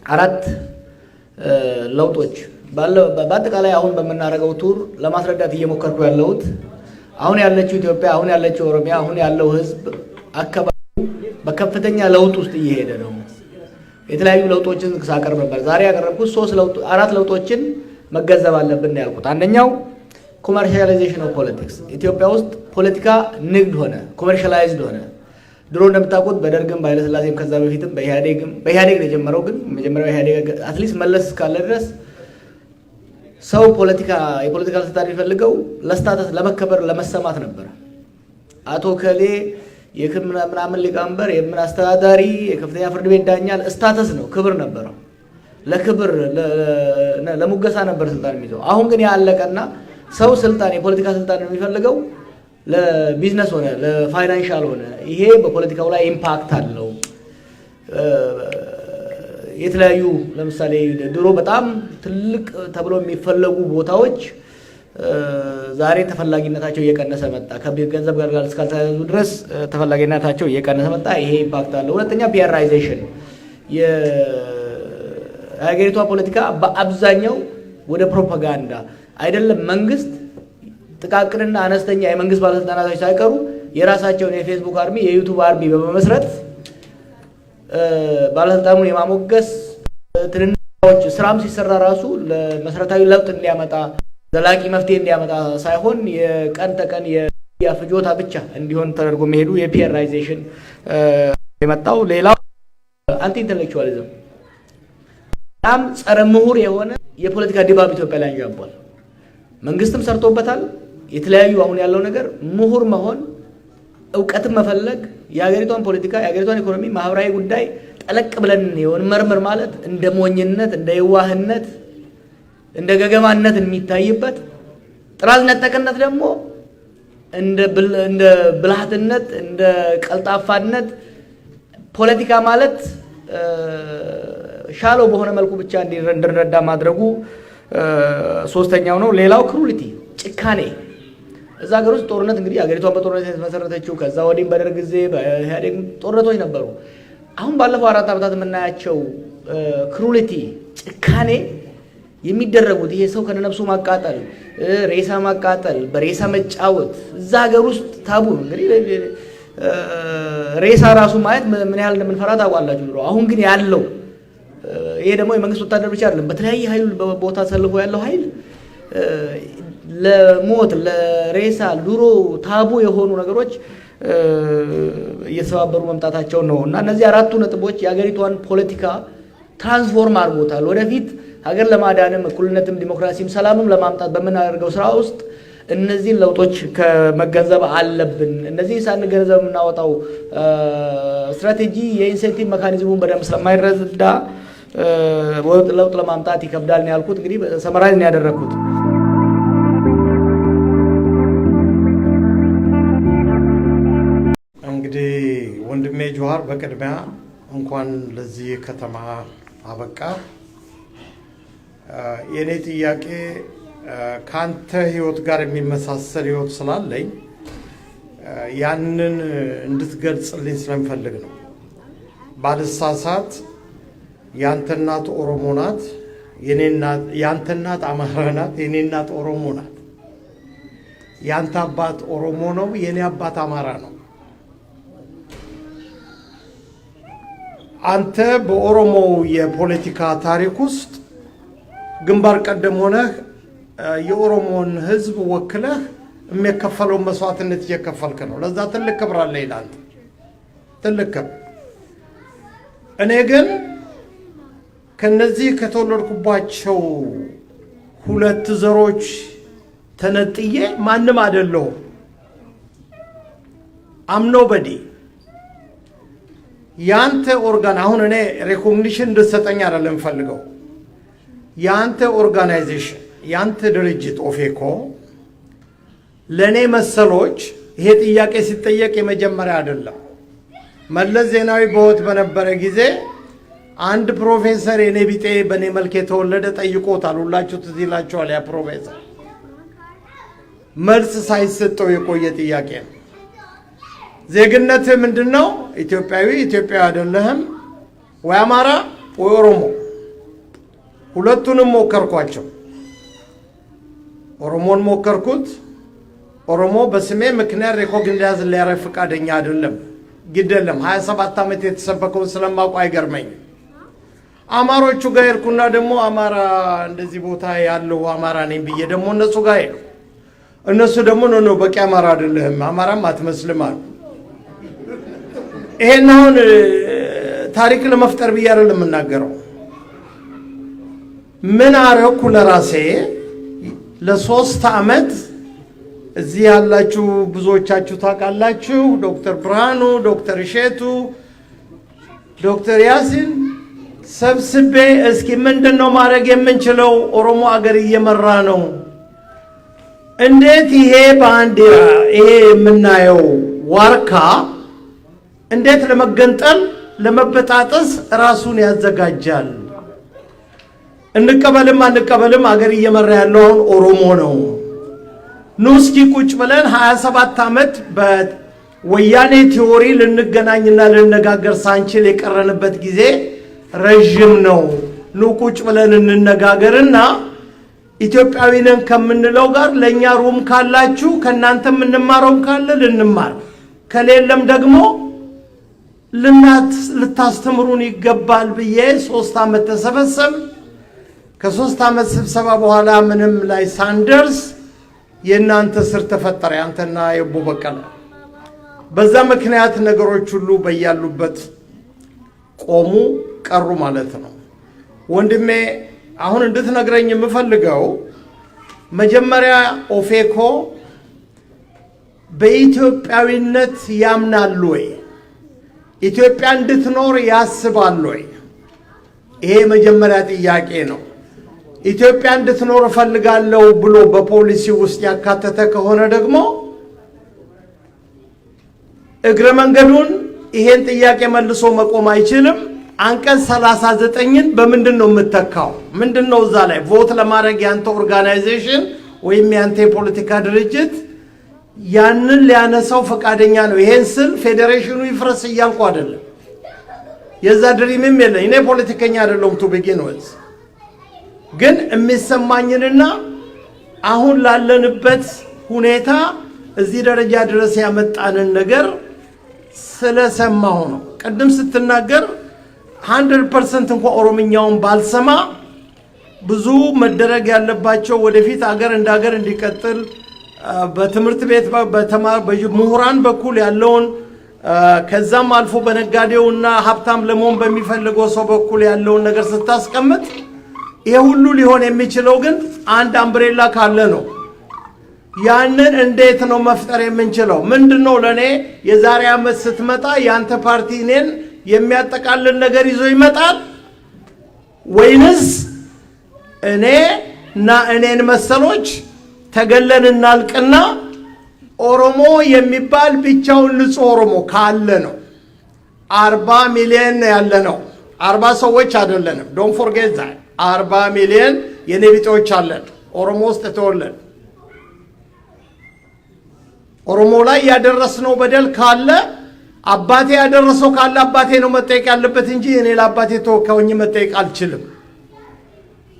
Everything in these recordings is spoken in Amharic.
አራት ለውጦች በአጠቃላይ አሁን በመናረጋው ቱር ለማስረዳት እየሞከርኩ ያለሁት አሁን ያለችው ኢትዮጵያ አሁን ያለችው ኦሮሚያ አሁን ያለው ህዝብ አካባቢ በከፍተኛ ለውጥ ውስጥ እየሄደ ነው። የተለያዩ ለውጦችን ሳቀርብ ነበር። ዛሬ ያቀረብኩት አራት ለውጦችን መገንዘብ አለብን ያልኩት። አንደኛው ኮመርሻላይዜሽን ኦፍ ፖለቲክስ። ኢትዮጵያ ውስጥ ፖለቲካ ንግድ ሆነ፣ ኮመርሻላይዝድ ሆነ። ድሮ እንደምታውቁት በደርግም በኃይለሥላሴም ከዛ በፊትም በኢህአዴግ የጀመረው ግን መጀመሪያው ኢህአዴግ አትሊስት መለስ ካለ ድረስ ሰው የፖለቲካ ስልጣን የሚፈልገው ለስታተስ ለመከበር ለመሰማት ነበር። አቶ ከሌ የምናምን ሊቀመንበር የምን አስተዳዳሪ የከፍተኛ ፍርድ ቤት ዳኛ ስታተስ ነው፣ ክብር ነበረው። ለክብር ለሙገሳ ነበር ስልጣን የሚይዘው። አሁን ግን ያለቀና ሰው የፖለቲካ ስልጣን የሚፈልገው ለቢዝነስ ሆነ ለፋይናንሻል ሆነ። ይሄ በፖለቲካው ላይ ኢምፓክት አለው። የተለያዩ ለምሳሌ ድሮ በጣም ትልቅ ተብሎ የሚፈለጉ ቦታዎች ዛሬ ተፈላጊነታቸው እየቀነሰ መጣ። ከገንዘብ ጋር እስካልተያያዙ ድረስ ተፈላጊነታቸው እየቀነሰ መጣ። ይሄ ኢምፓክት አለው። ሁለተኛ ፒአራይዜሽን፣ የሀገሪቷ ፖለቲካ በአብዛኛው ወደ ፕሮፓጋንዳ አይደለም። መንግስት ጥቃቅንና አነስተኛ የመንግስት ባለስልጣናቶች ሳይቀሩ የራሳቸውን የፌስቡክ አርሚ የዩቲዩብ አርሚ በመመስረት ባለስልጣኑን የማሞገስ ትንንሽ ስራም ሲሰራ ራሱ ለመሰረታዊ ለውጥ እንዲያመጣ ዘላቂ መፍትሄ እንዲያመጣ ሳይሆን የቀን ተቀን የፍጆታ ብቻ እንዲሆን ተደርጎ መሄዱ የፒአራይዜሽን የመጣው። ሌላው አንቲ ኢንተሌክቹዋሊዝም፣ በጣም ጸረ ምሁር የሆነ የፖለቲካ ድባብ ኢትዮጵያ ላይ አንዣቧል። መንግስትም ሰርቶበታል። የተለያዩ አሁን ያለው ነገር ምሁር መሆን፣ እውቀትን መፈለግ፣ የሀገሪቷን ፖለቲካ የሀገሪቷን ኢኮኖሚ ማህበራዊ ጉዳይ ጠለቅ ብለን መርምር ማለት እንደ ሞኝነት እንደ የዋህነት እንደ ገገማነት የሚታይበት፣ ጥራዝ ነጠቅነት ደግሞ እንደ ብልሃትነት እንደ ቀልጣፋነት፣ ፖለቲካ ማለት ሻሎ በሆነ መልኩ ብቻ እንድንረዳ ማድረጉ ሶስተኛው ነው። ሌላው ክሩሊቲ፣ ጭካኔ። እዛ ሀገር ውስጥ ጦርነት እንግዲህ ሀገሪቷን በጦርነት የተመሰረተችው ከዛ ወዲህም በደርግ ጊዜ በኢህአዴግ ጦርነቶች ነበሩ። አሁን ባለፈው 4 ዓመታት የምናያቸው ክሩሊቲ፣ ጭካኔ የሚደረጉት ይሄ ሰው ከነነፍሱ ማቃጠል፣ ሬሳ ማቃጠል፣ በሬሳ መጫወት እዛ ሀገር ውስጥ ታቡ። እንግዲህ ሬሳ ራሱ ማየት ምን ያህል እንደምንፈራ ታውቃላችሁ ድሮ። አሁን ግን ያለው ይሄ ደግሞ የመንግስት ወታደር ብቻ አይደለም፣ በተለያየ ኃይል ቦታ ሰልፎ ያለው ኃይል ለሞት ለሬሳ ድሮ ታቡ የሆኑ ነገሮች እየተሰባበሩ መምጣታቸው ነው። እና እነዚህ አራቱ ነጥቦች የሀገሪቷን ፖለቲካ ትራንስፎርም አድርጎታል። ወደፊት ሀገር ለማዳንም እኩልነትም ዲሞክራሲም ሰላምም ለማምጣት በምናደርገው ስራ ውስጥ እነዚህን ለውጦች ከመገንዘብ አለብን። እነዚህ ሳንገነዘብ የምናወጣው ስትራቴጂ የኢንሴንቲቭ ሜካኒዝሙን በደንብ ስለማይረዳ ለውጥ ለማምጣት ይከብዳል ነው ያልኩት። እንግዲህ ሰመራይዝ ነው ያደረኩት። እንግዲህ ወንድሜ ጆሃር በቅድሚያ እንኳን ለዚህ ከተማ አበቃ። የኔ ጥያቄ ካንተ ህይወት ጋር የሚመሳሰል ህይወት ስላለኝ ያንን እንድትገልጽልኝ ስለምፈልግ ነው። ባልሳሳት ያንተ እናት ኦሮሞ ናት፣ ያንተ እናት አማራ ናት፣ የኔ እናት ኦሮሞ ናት። ያንተ አባት ኦሮሞ ነው፣ የኔ አባት አማራ ነው። አንተ በኦሮሞ የፖለቲካ ታሪክ ውስጥ ግንባር ቀደም ሆነህ የኦሮሞን ህዝብ ወክለህ የሚከፈለው መስዋዕትነት እየከፈልክ ነው። ለዛ ትልቅ ክብር አለ ይላል። ትልቅ ክብር። እኔ ግን ከነዚህ ከተወለድኩባቸው ሁለት ዘሮች ተነጥዬ ማንም አይደለሁም። አምኖ በዲ ያንተ ኦርጋን አሁን እኔ ሪኮግኒሽን እንድትሰጠኝ አይደለም ፈልገው። ያንተ ኦርጋናይዜሽን ያንተ ድርጅት ኦፌኮ ለኔ መሰሎች ይሄ ጥያቄ ሲጠየቅ የመጀመሪያ አይደለም። መለስ ዜናዊ በህይወት በነበረ ጊዜ አንድ ፕሮፌሰር የኔ ቢጤ በኔ መልክ የተወለደ ጠይቆታል። ሁላችሁ ትዝ ይላችኋል። ያ ፕሮፌሰር መልስ ሳይሰጠው የቆየ ጥያቄ ነው። ዜግነትህ ምንድነው? ኢትዮጵያዊ አይደለህም ወይ አማራ ወይ ኦሮሞ? ሁለቱንም ሞከርኳቸው። ኦሮሞን ሞከርኩት። ኦሮሞ በስሜ ምክንያት ሪኮግናይዝ ሊያረግ ፈቃደኛ አይደለም። ግደለም 27 ዓመት የተሰበከውን ስለማውቁ አይገርመኝም። አማሮቹ ጋር ሄድኩና ደግሞ አማራ እንደዚህ ቦታ ያለው አማራ ነኝ ብዬ ደግሞ እነሱ ጋር ሄድኩ። እነሱ ደግሞ ነው በቂ አማራ አይደለህም፣ አማራም አትመስልም አሉ። ይሄን አሁን ታሪክ ለመፍጠር ብዬ አይደለም የምናገረው። ምን አረኩ ለራሴ ለ3 ዓመት እዚህ ያላችሁ ብዙዎቻችሁ ታውቃላችሁ። ዶክተር ብርሃኑ፣ ዶክተር እሸቱ፣ ዶክተር ያሲን ሰብስቤ እስኪ ምንድነው ማድረግ የምንችለው? ኦሮሞ አገር እየመራ ነው። እንዴት ይሄ ባንዲራ ይሄ የምናየው ዋርካ እንዴት ለመገንጠል ለመበጣጠስ ራሱን ያዘጋጃል? እንቀበልም አንቀበልም አገር እየመራ ያለው አሁን ኦሮሞ ነው። ኑስኪ ቁጭ ብለን 27 ዓመት በወያኔ ቲዮሪ ልንገናኝና ልንነጋገር ሳንችል የቀረንበት ጊዜ ረጅም ነው። ኑ ቁጭ ብለን እንነጋገርና ኢትዮጵያዊ ነን ከምንለው ጋር ለኛ ሩም ካላችሁ ከናንተ የምንማረውም ካለ ልንማር፣ ከሌለም ደግሞ ልታስተምሩን ይገባል ብዬ 3 ዓመት ተሰበሰብ። ከ3 ዓመት ስብሰባ በኋላ ምንም ላይ ሳንደርስ የናንተ ስር ተፈጠረ፣ አንተና የቦ በቀለ። በዛ ምክንያት ነገሮች ሁሉ በያሉበት ቆሙ ቀሩ ማለት ነው። ወንድሜ አሁን እንድትነግረኝ የምፈልገው መጀመሪያ ኦፌኮ በኢትዮጵያዊነት ያምናል ወይ? ኢትዮጵያ እንድትኖር ያስባል ወይ? ይሄ መጀመሪያ ጥያቄ ነው። ኢትዮጵያ እንድትኖር እፈልጋለሁ ብሎ በፖሊሲ ውስጥ ያካተተ ከሆነ ደግሞ እግረ መንገዱን ይሄን ጥያቄ መልሶ መቆም አይችልም። አንቀጽ 39ን በምንድን ነው የምተካው? ምንድነው እዛ ላይ ቮት ለማድረግ ያንተ ኦርጋናይዜሽን ወይም ያንተ የፖለቲካ ድርጅት ያንን ሊያነሳው ፈቃደኛ ነው? ይሄን ስል ፌዴሬሽኑ ይፍረስ እያልኩ አይደለም። የዛ ድሪምም የለኝ። እኔ ፖለቲከኛ አይደለሁም ቱ ቢጊን ዊዝ። ግን የሚሰማኝንና አሁን ላለንበት ሁኔታ እዚህ ደረጃ ድረስ ያመጣንን ነገር ስለሰማሁ ነው። ቅድም ስትናገር 100% እንኳን ኦሮምኛውን ባልሰማ ብዙ መደረግ ያለባቸው ወደፊት አገር እንደ አገር እንዲቀጥል በትምህርት ቤት በምሁራን በኩል ያለውን ከዛም አልፎ በነጋዴውና ሀብታም ለመሆን በሚፈልገው ሰው በኩል ያለውን ነገር ስታስቀምጥ ይሄ ሁሉ ሊሆን የሚችለው ግን አንድ አምብሬላ ካለ ነው። ያንን እንዴት ነው መፍጠር የምንችለው? ምንድነው ለኔ የዛሬ ዓመት ስትመጣ ያንተ ፓርቲ እኔን የሚያጠቃልል ነገር ይዞ ይመጣል ወይንስ እኔን መሰሎች ተገለን እናልቅና ኦሮሞ የሚባል ብቻውን ንጹህ ኦሮሞ ካለ ነው? 40 ሚሊዮን ያለ ነው። 40 ሰዎች አይደለንም። ዶንት ፎርጌት ዛት 40 ሚሊዮን የኔ ቢጤዎች አለን ኦሮሞ ውስጥ ተወለድ። ኦሮሞ ላይ ያደረስነው በደል ካለ አባቴ ያደረሰው ካለ አባቴ ነው መጠየቅ ያለበት እንጂ እኔ ለአባቴ ተወካውኝ መጠየቅ አልችልም።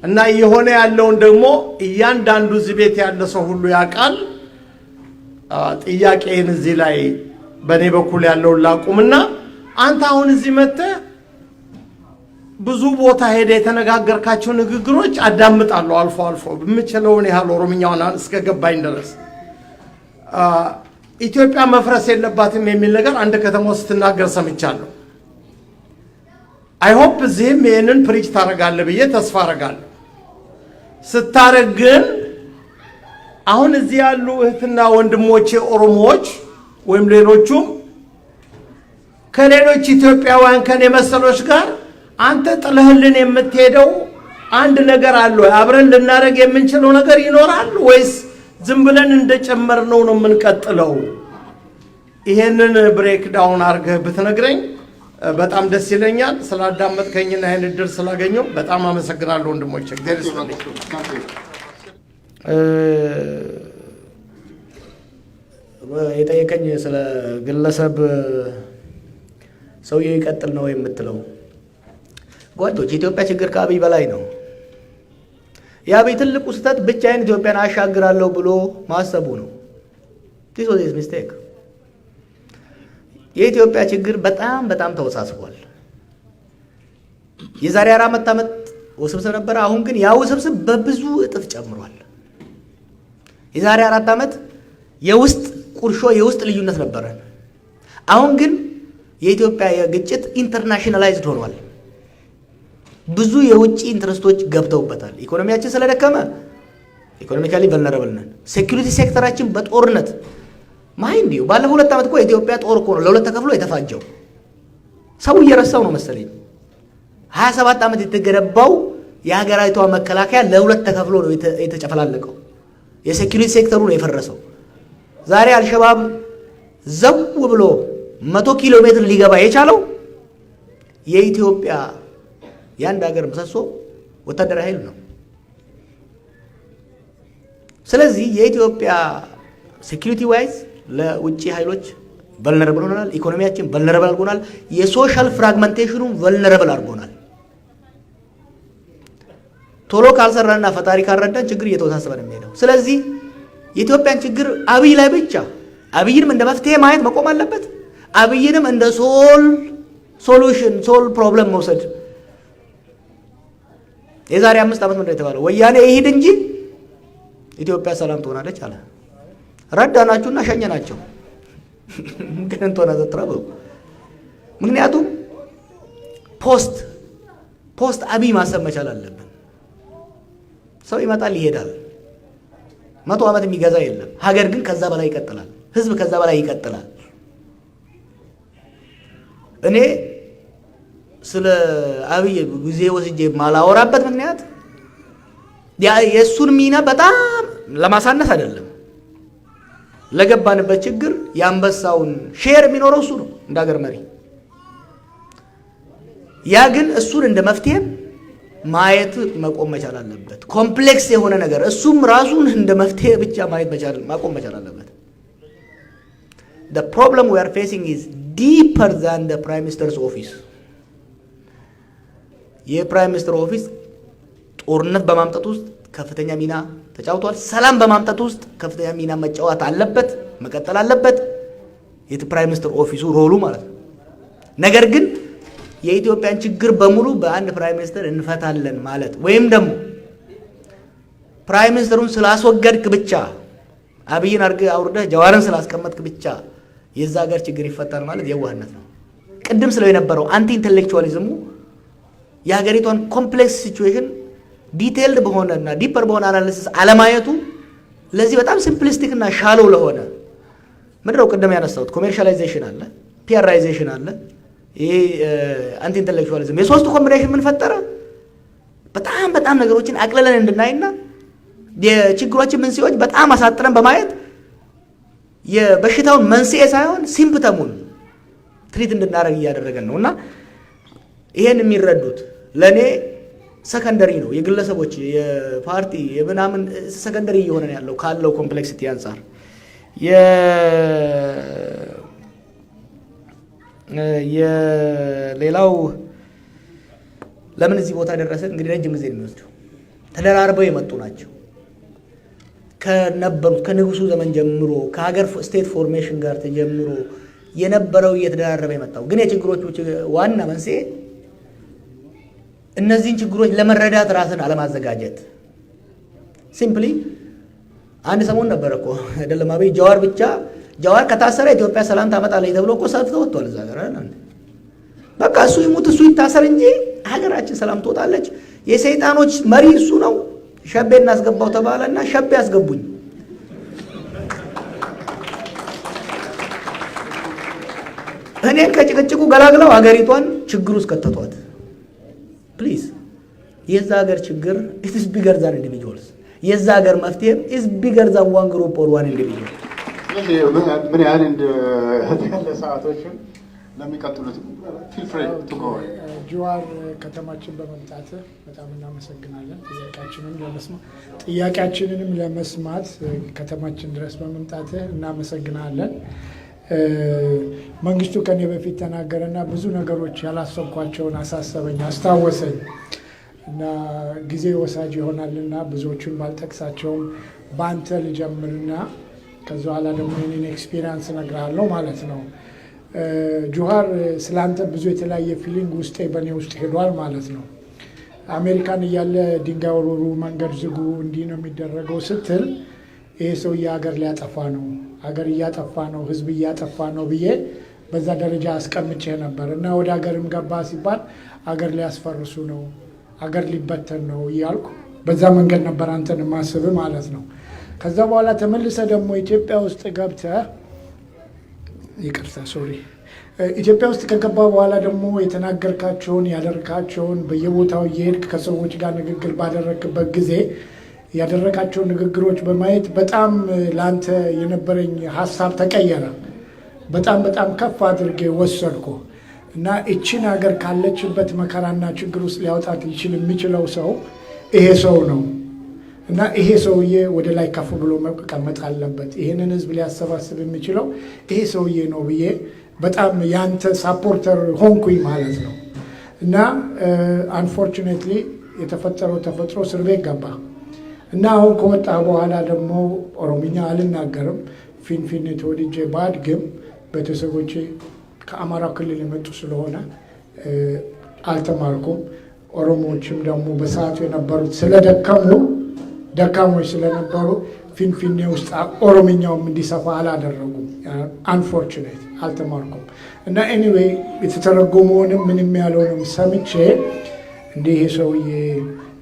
እና የሆነ ያለውን ደግሞ እያንዳንዱ እዚህ ቤት ያለ ሰው ሁሉ ያውቃል። ጥያቄን እዚህ ላይ በኔ በኩል ያለውን ላቁምና አንተ አሁን እዚህ መጥተህ ብዙ ቦታ ሄደ የተነጋገርካቸው ንግግሮች አዳምጣለሁ አልፎ አልፎ በምችለውን ያህል ኦሮምኛውን እስከገባኝ ድረስ ኢትዮጵያ መፍረስ የለባትም የሚል ነገር አንድ ከተማ ውስጥ ስትናገር ሰምቻለሁ። አይ ሆፕ እዚህም ይሄንን ፕሪች ታረጋለህ ብዬ ተስፋ አረጋለሁ። ስታረግ ግን አሁን እዚህ ያሉ እህትና ወንድሞቼ ኦሮሞዎች ወይም ሌሎቹም ከሌሎች ኢትዮጵያውያን ከኔ መሰሎች ጋር አንተ ጥለህልን የምትሄደው አንድ ነገር አለ? አብረን ልናረግ የምንችለው ነገር ይኖራል ወይስ ዝም ብለን እንደጨመርነው ነው የምንቀጥለው? ይሄንን ብሬክ ዳውን አድርገህ ብትነግረኝ በጣም ደስ ይለኛል። ስላዳመጥከኝና ይሄን እድል ስላገኘው በጣም አመሰግናለሁ ወንድሞቼ። እግዚአብሔር ይስጥልኝ። የጠየቀኝ ስለ ግለሰብ ሰውዬው ይቀጥል ነው የምትለው? ጓዶች፣ የኢትዮጵያ ችግር ከአብይ በላይ ነው። የአብይ ትልቁ ስህተት ብቻዬን ኢትዮጵያን አሻግራለሁ ብሎ ማሰቡ ነው። this was his mistake። የኢትዮጵያ ችግር በጣም ተወሳስቧል። የዛሬ 4 ዓመት ውስብስብ ነበር። አሁን ግን ያው ውስብስብ በብዙ እጥፍ ጨምሯል። የዛሬ 4 ዓመት የውስጥ ቁርሾ የውስጥ ልዩነት ነበረ። አሁን ግን የኢትዮጵያ የግጭት ኢንተርናሽናላይዝድ ሆኗል። ብዙ የውጭ ኢንትረስቶች ገብተውበታል። ኢኮኖሚያችን ስለደከመ ኢኮኖሚካሊ ቨልነራብል ነን። ሴኩሪቲ ሴክተራችን በጦርነት ማይንድ ዩ ባለፈው 2 ዓመት እኮ የኢትዮጵያ ጦር እኮ ነው ለሁለት ተከፍሎ የተፋጀው። ሰው እየረሳው ነው መሰለኝ። 27 ዓመት የተገነባው የሀገራዊቷ መከላከያ ለሁለት ተከፍሎ ነው የተጨፈላለቀው። የሴኩሪቲ ሴክተሩ ነው የፈረሰው። ዛሬ አልሸባብ ዘው ብሎ 100 ኪሎ ሜትር ሊገባ የቻለው የኢትዮጵያ የአንድ ሀገር ምሰሶ ወታደራዊ ኃይል ነው። ስለዚህ የኢትዮጵያ ሴኩሪቲ ዋይዝ ለውጭ ኃይሎች ቨልነራብል ሆናል። ኢኮኖሚያችን ቨልነራብል አድርጎናል። የሶሻል ፍራግመንቴሽኑ ቨልነራብል አድርጎናል። ቶሎ ካልሰራና ፈጣሪ ካልረዳን ችግር እየተወሳሰበ ነው የሚሄደው። ስለዚህ የኢትዮጵያን ችግር አብይ ላይ ብቻ አብይንም እንደ መፍትሄ ማየት መቆም አለበት። አብይንም እንደ ሶሉሽን ፕሮብለም መውሰድ። የዛሬ 5 ዓመት ምንድነው የተባለው? ወያኔ ይሄድ እንጂ ኢትዮጵያ ሰላም ትሆናለች አለ። ረዳናችሁና ሸኘናቸው። ግን እንተና ዘጥራበው። ምክንያቱም ፖስት አብይ ማሰብ መቻል አለብን። ሰው ይመጣል ይሄዳል። 100 ዓመት የሚገዛ የለም። ሀገር ግን ከዛ በላይ ይቀጥላል። ህዝብ ከዛ በላይ ይቀጥላል። እኔ ስለ አብይ ጊዜ ወስጄ ማላወራበት ምክንያት የእሱን ሚና በጣም ለማሳነስ አይደለም። ለገባንበት ችግር የአንበሳውን ሼር የሚኖረው እሱ ነው እንደ ሀገር መሪ። ያ ግን እሱን እንደ መፍትሄ ማየት መቆም መቻል አለበት። ኮምፕሌክስ የሆነ ነገር እሱም ራሱን እንደ መፍትሄ ብቻ ማየት ማቆም መቻል አለበት። The problem we are facing is deeper than the Prime Minister's office። የፕራይም ሚኒስትር ኦፊስ ጦርነት በማምጣት ውስጥ ከፍተኛ ሚና ተጫውቷል። ሰላም በማምጣት ውስጥ ከፍተኛ ሚና መጫወት አለበት፣ መቀጠል አለበት። የፕራይም ሚኒስትር ኦፊሱ ሮሉ ማለት ነው። ነገር ግን የኢትዮጵያን ችግር በሙሉ በአንድ ፕራይም ሚኒስትር እንፈታለን ማለት ወይም ደግሞ ፕራይም ሚኒስትሩን ስላስወገድክ ብቻ አብይን አውርደህ ጀዋርን ስላስቀመጥክ ብቻ የዛ ሀገር ችግር ይፈታል ማለት የዋህነት ነው። ቅድም ስለው የነበረው አንቲ ኢንተሌክቹዋሊዝሙ የሀገሪቷን ኮምፕሌክስ ሲቹዌሽን ዲቴይልድ በሆነና ዲፐር በሆነ አናሊሲስ አለማየቱ ለዚህ በጣም ሲምፕሊስቲክ እና ሻሎው ለሆነ ምንድነው ቅድም ያነሳሁት ኮሜርሻላይዜሽን አለ፣ ፒአራይዜሽን አለ፣ ይሄ አንቲ ኢንተሌክቹዋሊዝም የሶስቱ ኮምቢኔሽን ምን ፈጠረ? በጣም ነገሮችን አቅልለን እንድናይና የችግሮችን መንስኤዎች በጣም አሳጥረን በማየት የበሽታውን መንስኤ ሳይሆን ሲምፕተሙን ትሪት እንድናደርግ እያደረገን ነው። እና ይሄን የሚረዱት ለኔ ሰከንደሪ ነው። የግለሰቦች የፓርቲ የምናምን ሰከንደሪ እየሆነ ነው ያለው ካለው ኮምፕሌክሲቲ አንፃር የሌላው ለምን እዚህ ቦታ ደረሰ? እንግዲህ ረጅም ጊዜ የሚወስደው ተደራርበው የመጡ ናቸው። ከነበሩት ከንጉሱ ዘመን ጀምሮ ከሀገር ስቴት ፎርሜሽን ጋር ተጀምሮ የነበረው እየተደራረበ የመጣው ግን የችግሮቹ ዋና መንስኤ እነዚህን ችግሮች ለመረዳት ራስን አለማዘጋጀት። ሲምፕሊ አንድ ሰሞን ነበር እኮ አይደለም አብይ ጀዋር ከታሰረ ኢትዮጵያ ሰላም ታመጣለች ተብሎ እኮ ሰልፍ ተወጥቷል እዛ ጋር አይደል? በቃ እሱ ይሙት እሱ ይታሰር እንጂ ሀገራችን ሰላም ትወጣለች። የሰይጣኖች መሪ እሱ ነው። ሸቤ እናስገባው ተባለና ሸቤ ያስገቡኝ። እኔን ከጭቅጭቁ ገላግለው ሀገሪቷን ችግር ውስጥ ከተቷት። ፕሊዝ የዛ ሀገር ችግር ኢትስ ቢገር ዛን ኢንዲቪጁዋልስ። የዛ ሀገር መፍትሄ ኢዝ ቢገር ዛን ዋን ግሩፕ ኦር ዋን ኢንዲቪጁዋል። ምን ያህል ያለ ሰዓቶችን ለሚቀጥሉት ፊል ፍሪ ቱ ጎ። ጀዋር ከተማችን በመምጣት በጣም እናመሰግናለን። ጥያቄያችንንም ለመስማት ከተማችን ድረስ በመምጣት እናመሰግናለን። መንግስቱ ከኔ በፊት ተናገረና ብዙ ነገሮች ያላሰብኳቸውን አሳሰበኝ፣ አስታወሰኝ። እና ጊዜ ወሳጅ ይሆናልና ብዙዎቹን ባልጠቅሳቸውም በአንተ ልጀምርና ከዛ በኋላ ደግሞ የኔን ኤክስፒሪየንስ እነግርሃለሁ ማለት ነው። ጁሃር ስላንተ ብዙ የተለያየ ፊሊንግ ውስጤ በእኔ ውስጥ ሄዷል ማለት ነው። አሜሪካን እያለ ድንጋይ ወርውሩ፣ መንገድ ዝጉ፣ እንዲህ ነው የሚደረገው ስትል ይሄ ሰውዬ ሀገር ሊያጠፋ ነው፣ ሀገር እያጠፋ ነው፣ ህዝብ እያጠፋ ነው ብዬ በዛ ደረጃ አስቀምጬ ነበር እና ወደ ሀገርም ገባ ሲባል ሀገር ሊያስፈርሱ ነው፣ ሀገር ሊበተን ነው እያልኩ በዛ መንገድ ነበር አንተን ማስብ ማለት ነው። ከዛ በኋላ ተመልሰ ደግሞ ኢትዮጵያ ውስጥ ገብተህ ይቅርታ ሶሪ ኢትዮጵያ ውስጥ ከገባ በኋላ ደግሞ የተናገርካቸውን ያደረካቸውን በየቦታው እየሄድክ ከሰዎች ጋር ንግግር ባደረግበት ጊዜ ያደረጋቸውን ንግግሮች በማየት በጣም ለአንተ የነበረኝ ሀሳብ ተቀየረ። በጣም ከፍ አድርጌ ወሰድኩ እና እቺን ሀገር ካለችበት መከራና ችግር ውስጥ ሊያወጣት ይችል የሚችለው ሰው ይሄ ሰው ነው እና ይሄ ሰውዬ ወደ ላይ ከፍ ብሎ መቀመጥ አለበት፣ ይሄንን ህዝብ ሊያሰባስብ የሚችለው ይሄ ሰውዬ ነው ብዬ በጣም ያንተ ሳፖርተር ሆንኩኝ ማለት ነው። እና አንፎርቹኔትሊ የተፈጠረው ተፈጥሮ እስር ቤት ገባ እና አሁን ከወጣ በኋላ ደግሞ ኦሮምኛ አልናገርም። ፊንፊኔ ተወልጄ ባድግም ቤተሰቦቼ ከአማራ ክልል የመጡ ስለሆነ አልተማርኩም። ኦሮሞዎችም ደግሞ በሰዓቱ የነበሩት ስለደከሙ ደካሞች ስለነበሩ ፊንፊኔ ውስጥ ኦሮምኛውም እንዲሰፋ አላደረጉም። አንፎርቹኔት አልተማርኩም እና ኤኒዌይ የተተረጎመውንም ምንም ያለውንም ሰምቼ እንዲህ ይሄ ሰውዬ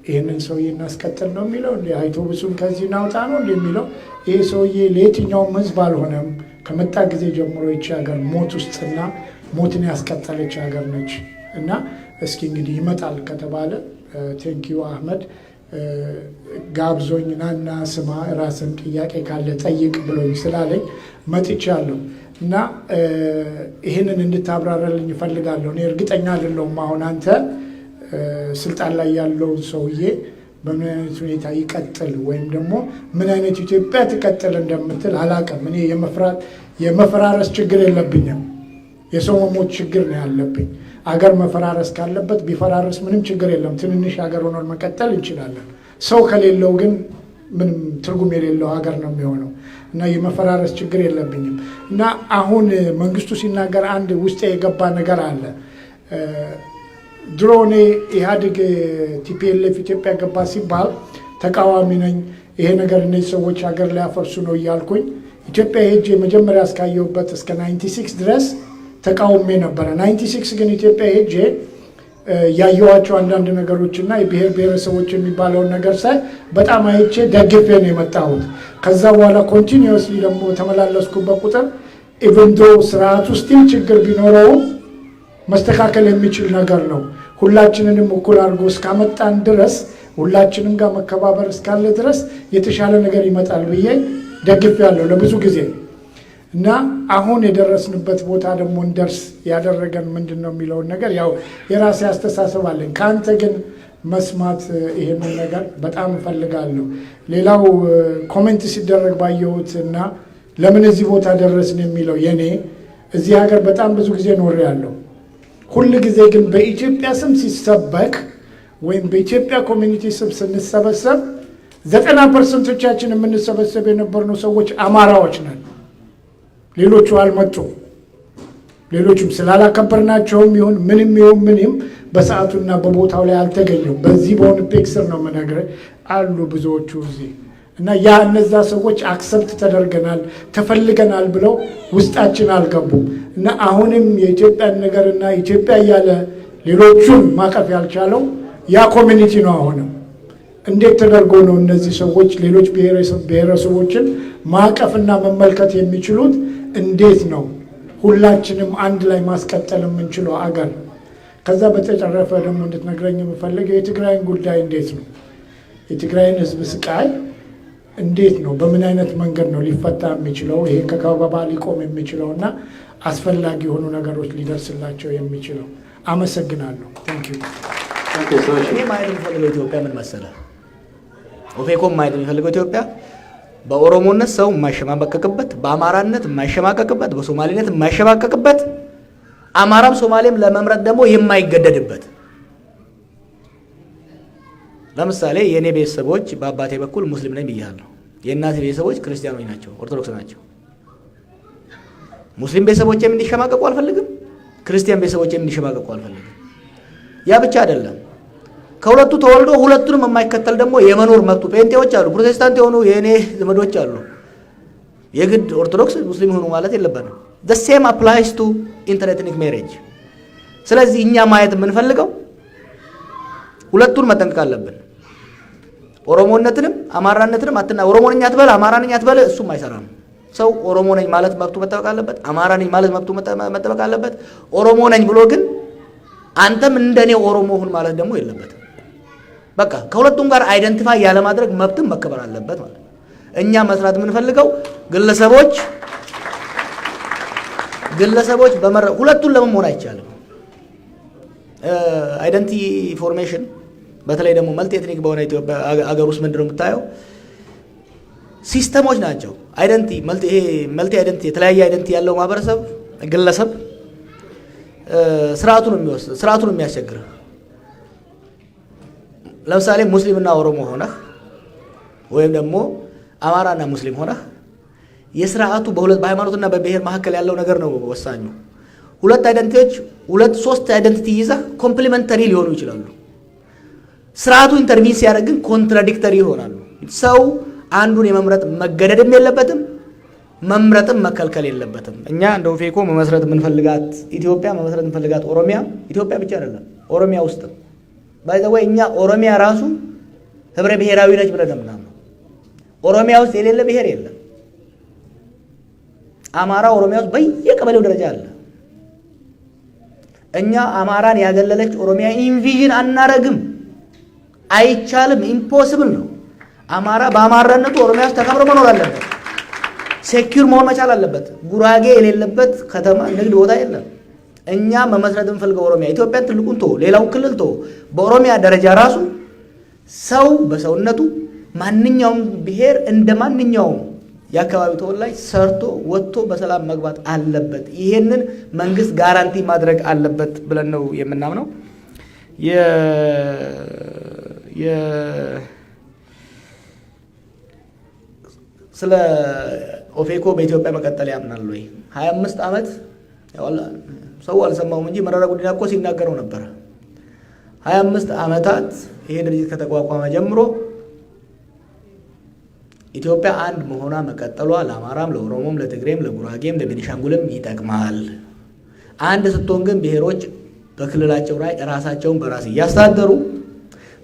ይህንን ሰውዬ እናስቀጥል ነው የሚለው እንዲ አውቶቡሱን ከዚህ ናውጣ ነው እንዲ የሚለው ይሄ ሰውዬ ለየትኛውም ህዝብ አልሆነም። ከመጣ ጊዜ ጀምሮ ይቺ ሀገር ሞት ውስጥና ሞትን ያስቀጠለች ሀገር ነች እና እስኪ እንግዲህ ይመጣል ከተባለ ቴንኪዩ አህመድ ጋብዞኝ ናና ስማ ራስን ጥያቄ ካለ ጠይቅ ብሎኝ ስላለኝ መጥቻለሁ እና ይህንን እንድታብራራልኝ እፈልጋለሁ። እኔ እርግጠኛ አይደለሁም አሁን አንተ ስልጣን ላይ ያለው ሰውዬ በምን አይነት ሁኔታ ይቀጥል ወይም ደግሞ ምን አይነት ኢትዮጵያ ትቀጥል እንደምትል አላውቅም። እኔ የመፈራረስ ችግር የለብኝም፣ የሰው መሞት ችግር ነው ያለብኝ። አገር መፈራረስ ካለበት ቢፈራረስ ምንም ችግር የለም። ትንንሽ ሀገር ሆኖን መቀጠል እንችላለን። ሰው ከሌለው ግን ምንም ትርጉም የሌለው ሀገር ነው የሚሆነው እና የመፈራረስ ችግር የለብኝም። እና አሁን መንግስቱ ሲናገር አንድ ውስጤ የገባ ነገር አለ። ድሮ እኔ ኢህአዴግ ቲፒኤልኤፍ ኢትዮጵያ ገባ ሲባል ተቃዋሚ ነኝ፣ ይሄ ነገር እነዚህ ሰዎች ሀገር ሊያፈርሱ ነው እያልኩኝ ኢትዮጵያ ሄጄ መጀመሪያ እስካየሁበት እስከ 96 ድረስ ተቃውሜ ነበረ። 96 ግን ኢትዮጵያ ሄጄ ያየኋቸው አንዳንድ ነገሮችና የብሔር ብሔረሰቦች የሚባለውን ነገር ሳይ በጣም አይቼ ደግፌ ነው የመጣሁት። ከዛ በኋላ ኮንቲኒየስሊ ደግሞ ተመላለስኩበት ቁጥር ኢቨን ዶ ስርዓቱ ስቲል ችግር ቢኖረውም መስተካከል የሚችል ነገር ነው። ሁላችንንም እኩል አድርጎ እስካመጣን ድረስ ሁላችንም ጋር መከባበር እስካለ ድረስ የተሻለ ነገር ይመጣል ብዬ ደግፌያለሁ ለብዙ ጊዜ እና አሁን የደረስንበት ቦታ ደግሞ እንደርስ ያደረገን ምንድን ነው የሚለውን ነገር ያው የራሴ አስተሳሰብ አለኝ። ከአንተ ግን መስማት ይሄንን ነገር በጣም እፈልጋለሁ። ሌላው ኮሜንት ሲደረግ ባየሁት እና ለምን እዚህ ቦታ ደረስን የሚለው የኔ እዚህ ሀገር በጣም ብዙ ጊዜ ኖሬያለሁ። ሁል ጊዜ ግን በኢትዮጵያ ስም ሲሰበክ ወይም በኢትዮጵያ ኮሚኒቲ ስም ስንሰበሰብ 90% የምንሰበሰብ የነበርነው ሰዎች አማራዎች ነን። ሌሎቹ አልመጡም። ሌሎቹም ስላላከበርናቸውም ይሁን ምንም በሰዓቱና በቦታው ላይ አልተገኙም። በዚህ በኦሊምፒክ ስር ነው የምነግርህ አሉ ብዙዎቹ እዚህ እና ያ እነዛ ሰዎች አክሰፕት ተደርገናል ተፈልገናል ብለው ውስጣችን አልገቡም። እና አሁንም የኢትዮጵያን ነገርና ኢትዮጵያ እያለ ሌሎቹን ማቀፍ ያልቻለው ያ ኮሚኒቲ ነው። አሁንም እንዴት ተደርጎ ነው እነዚህ ሰዎች ሌሎች ብሔረሰቦችን ማቀፍና መመልከት የሚችሉት? እንዴት ነው ሁላችንም አንድ ላይ ማስቀጠል የምንችለው አገር? ከዛ በተጨረፈ ደግሞ እንድትነግረኝ የምፈልገው የትግራይን ጉዳይ እንዴት ነው የትግራይን ህዝብ ስቃይ እንዴት ነው በምን አይነት መንገድ ነው ሊፈታ የሚችለው? ይሄ ከከበባ ሊቆም የሚችለው እና አስፈላጊ የሆኑ ነገሮች ሊደርስላቸው የሚችለው? አመሰግናለሁ። ታንክ ዩ። እኔ ማየት የሚፈልገው ኢትዮጵያ ምን መሰለህ? ኦፌኮም ማየት የሚፈልገው ኢትዮጵያ በኦሮሞነት ሰው የማይሸማቀቅበት፣ በአማራነት የማይሸማቀቅበት፣ በሶማሌነት የማይሸማቀቅበት፣ አማራም ሶማሌም ለመምረጥ ደግሞ የማይገደድበት ለምሳሌ የኔ ቤተሰቦች በአባቴ በኩል ሙስሊም ነኝ ብያለሁ። የእናቴ ቤተሰቦች ክርስቲያኖች ናቸው፣ ኦርቶዶክስ ናቸው። ሙስሊም ቤተሰቦች እንዲሸማቀቁ አልፈልግም፣ ክርስቲያን ቤተሰቦች እንዲሸማቀቁ አልፈልግም። ያ ብቻ አይደለም፣ ከሁለቱ ተወልዶ ሁለቱንም የማይከተል ደግሞ የመኖር መብቱ ጴንጤዎች አሉ፣ ፕሮቴስታንት የሆኑ የኔ ዘመዶች አሉ። የግድ ኦርቶዶክስ ሙስሊም ሆኑ ማለት የለበትም። the same applies to interethnic marriage። ስለዚህ እኛ ማየት የምንፈልገው ሁለቱን መጠንቀቅ አለብን። ኦሮሞነትንም አማራነትንም ኦሮሞ ነኝ አትበል አማራ ነኝ አትበል፣ እሱም አይሰራም። ሰው ኦሮሞ ነኝ ማለት መብቱ መጠበቅ አለበት፣ አማራ ነኝ ማለት መብቱ መጠበቅ አለበት። ኦሮሞ ነኝ ብሎ ግን አንተም እንደኔ ኦሮሞ ሁን ማለት ደግሞ የለበትም። በቃ ከሁለቱም ጋር አይደንቲፋይ ያለ ማድረግ መብትም መከበር አለበት ማለት። እኛ መስራት የምንፈልገው ግለሰቦች ሁለቱን ለመሆን አይቻልም። አይደንቲ ፎርሜሽን በተለይ ደግሞ መልቲ ኤትኒክ በሆነ ኢትዮጵያ አገር ውስጥ ምንድነው የምታየው? ሲስተሞች ናቸው። መልቲ አይደንቲ የተለያየ አይደንቲ ያለው ማህበረሰብ ግለሰብ ስርዓቱን የሚያስቸግር። ለምሳሌ ሙስሊምና ኦሮሞ ሆነህ ወይም ደግሞ አማራና ሙስሊም ሆነህ የስርዓቱ በሃይማኖትና በብሔር መካከል ያለው ነገር ነው ወሳኙ። ሁለት አይደንቲቲዎች ሶስት አይደንቲቲ ይዘህ ኮምፕሊመንተሪ ሊሆኑ ይችላሉ። ስርዓቱ ኢንተርቪን ሲያደርግ ግን ኮንትራዲክተሪ ይሆናሉ። ሰው አንዱን የመምረጥ መገደድም የለበትም፣ መምረጥም መከልከል የለበትም። እኛ እንደ ኦፌኮ መመስረት የምንፈልጋት ኢትዮጵያ ኦሮሚያ ኢትዮጵያ ብቻ አይደለም፣ ኦሮሚያ ውስጥ ባይ ዘ ወይ እኛ ኦሮሚያ ራሱ ህብረ ብሔራዊ ነች ብለን ነው የምናምነው። ኦሮሚያ ውስጥ የሌለ ብሔር የለም። አማራ ኦሮሚያ ውስጥ በየቀበሌው ደረጃ አለ። እኛ አማራን ያገለለች ኦሮሚያ ኢንቪዥን አናረግም፣ አይቻልም፣ ኢምፖሲብል ነው። አማራ በአማራነቱ ኦሮሚያ ውስጥ ተከብሮ መኖር አለበት፣ ሴኩር መሆን መቻል አለበት። ጉራጌ የሌለበት ከተማ ንግድ ቦታ የለም። እኛ መመስረት እንፈልገው ኦሮሚያ ኢትዮጵያን ትልቁን ሌላው ክልል በኦሮሚያ ደረጃ ራሱ ሰው በሰውነቱ ማንኛውም ብሔር እንደ ማንኛውም የአካባቢው ተወላጅ ሰርቶ ወጥቶ በሰላም መግባት አለበት። ይሄንን መንግስት ጋራንቲ ማድረግ አለበት ብለን ነው የምናምነው። ስለ ኦፌኮ በኢትዮጵያ መቀጠል ያምናል ወይ? 25 ዓመት ሰው አልሰማውም እንጂ መረራ ጉዲና እኮ ሲናገረው ነበር። 25 ዓመታት ይሄ ድርጅት ከተቋቋመ ጀምሮ ኢትዮጵያ አንድ መሆኗ መቀጠሏ ለአማራም፣ ለኦሮሞም፣ ለትግሬም፣ ለጉራጌም፣ ለቤኒሻንጉልም ይጠቅማል። አንድ ስትሆን ግን ብሔሮች በክልላቸው ላይ ራሳቸውን በራስ እያስተዳደሩ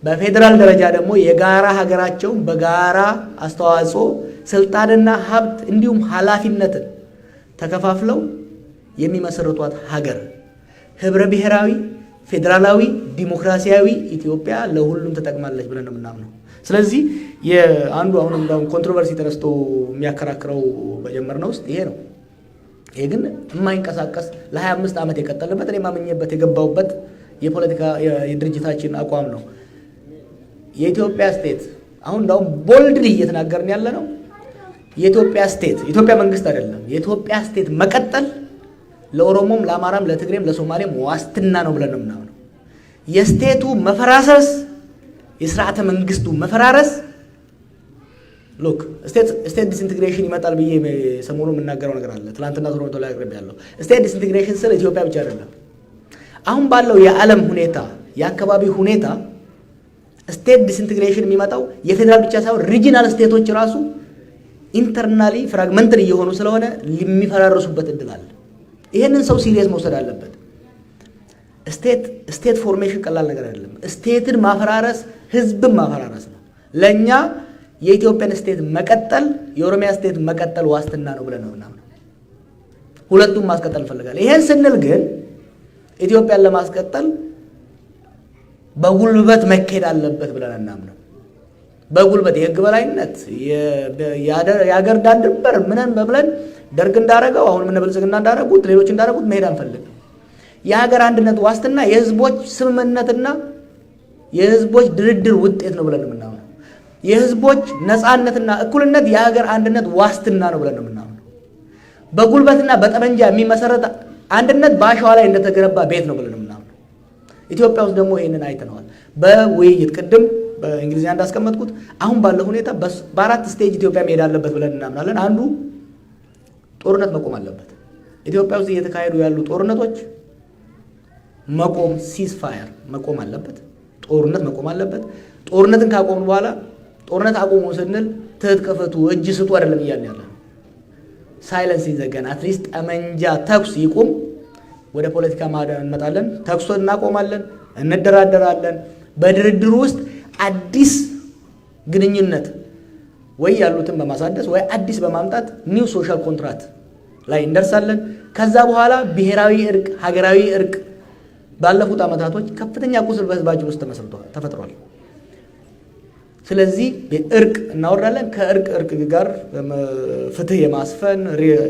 በፌዴራል ደረጃ ደግሞ የጋራ ሀገራቸውን በጋራ አስተዋጽኦ ስልጣንና ሀብት እንዲሁም ኃላፊነትን ተከፋፍለው የሚመሰርቷት ሀገር ህብረ ብሔራዊ ፌዴራላዊ ዲሞክራሲያዊ ኢትዮጵያ ለሁሉም ተጠቅማለች ብለን ነው የምናምነው። ስለዚህ የአንዱ አሁን እንደውም ኮንትሮቨርሲ ተነስቶ የሚያከራክረው በጀመርነው ውስጥ ይሄ ነው። ይሄ ግን የማይንቀሳቀስ ለ25 ዓመት የቀጠልንበት እኔ ማምኜበት የገባውበት የፖለቲካ የድርጅታችን አቋም ነው። የኢትዮጵያ ስቴት አሁን እንደውም ቦልድሊ እየተናገርን ያለ ነው። የኢትዮጵያ ስቴት ኢትዮጵያ መንግስት አይደለም። የኢትዮጵያ ስቴት መቀጠል ለኦሮሞም፣ ለአማራም፣ ለትግሬም፣ ለሶማሌም ዋስትና ነው ብለን ነው የምናምነው። የስቴቱ መፈራረስ የስርዓተ መንግስቱ መፈራረስ ስቴት ዲስኢንቴግሬሽን ይመጣል ብዬ ሰሞኑ የምናገረው ነገር አለ። ትናንትና ቶሮንቶ ላይ አቅርቤ ያለው ስቴት ዲስኢንቴግሬሽን ስለ ኢትዮጵያ ብቻ አይደለም። አሁን ባለው የዓለም ሁኔታ የአካባቢ ሁኔታ ስቴት ዲስኢንቴግሬሽን የሚመጣው የፌዴራል ብቻ ሳይሆን ሪጂናል ስቴቶች ራሱ ኢንተርናሊ ፍራግመንትሪ እየሆኑ ስለሆነ የሚፈራረሱበት እድል አለ። ይሄንን ሰው ሲሪየስ መውሰድ አለበት። ስቴት ፎርሜሽን ቀላል ነገር አይደለም። ስቴትን ማፈራረስ ህዝብን ማፈራረስ ነው። ለኛ የኢትዮጵያን ስቴት መቀጠል የኦሮሚያ ስቴት መቀጠል ዋስትና ነው ብለን ነው ምናምን ሁለቱም ማስቀጠል እንፈልጋለን። ይሄን ስንል ግን ኢትዮጵያን ለማስቀጠል በጉልበት መካሄድ አለበት ብለን እናምነው። በጉልበት የህግ በላይነት የሀገር ዳር ድንበር ምንን በብለን ደርግ እንዳረገው አሁን ምን ብልጽግና እንዳረጉት ሌሎች እንዳረጉት መሄድ አንፈልግም። የሀገር አንድነት ዋስትና የህዝቦች ስምምነትና የህዝቦች ድርድር ውጤት ነው ብለን የምናምነው። የህዝቦች ነፃነትና እኩልነት የሀገር አንድነት ዋስትና ነው ብለን የምናምነው። በጉልበትና በጠመንጃ የሚመሰረት አንድነት በአሸዋ ላይ እንደተገነባ ቤት ነው ብለን የምናምነው። ኢትዮጵያ ውስጥ ደግሞ ይሄንን አይተነዋል። በውይይት ቅድም በእንግሊዝኛ እንዳስቀመጥኩት አሁን ባለው ሁኔታ በአራት ስቴጅ ኢትዮጵያ መሄድ አለበት ብለን እናምናለን። አንዱ ጦርነት መቆም አለበት። ኢትዮጵያ ውስጥ እየተካሄዱ ያሉ ጦርነቶች መቆም፣ ሲዝፋየር መቆም አለበት። ጦርነት መቆም አለበት። ጦርነትን ካቆምን በኋላ ጦርነት አቆሙ ስንል ትጥቅ ፍቱ፣ እጅ ስጡ አይደለም እያልን ያለ ነው። ሳይለንስ ይዘገን፣ አትሊስት ጠመንጃ ተኩስ ይቁም። ወደ ፖለቲካ ማዕቀፍ እንመጣለን። ተኩሱን እናቆማለን፣ እንደራደራለን። በድርድሩ ውስጥ አዲስ ግንኙነት ወይ ያሉትን በማሳደስ ወይ አዲስ በማምጣት ኒው ሶሻል ኮንትራክት ላይ እንደርሳለን። ከዛ በኋላ ብሔራዊ እርቅ፣ ሀገራዊ እርቅ ባለፉት ዓመታቶች ከፍተኛ ቁስል በህዝባችን ውስጥ ተፈጥሯል። ስለዚህ እርቅ እናወራለን። ከእርቅ ጋር ፍትህ የማስፈን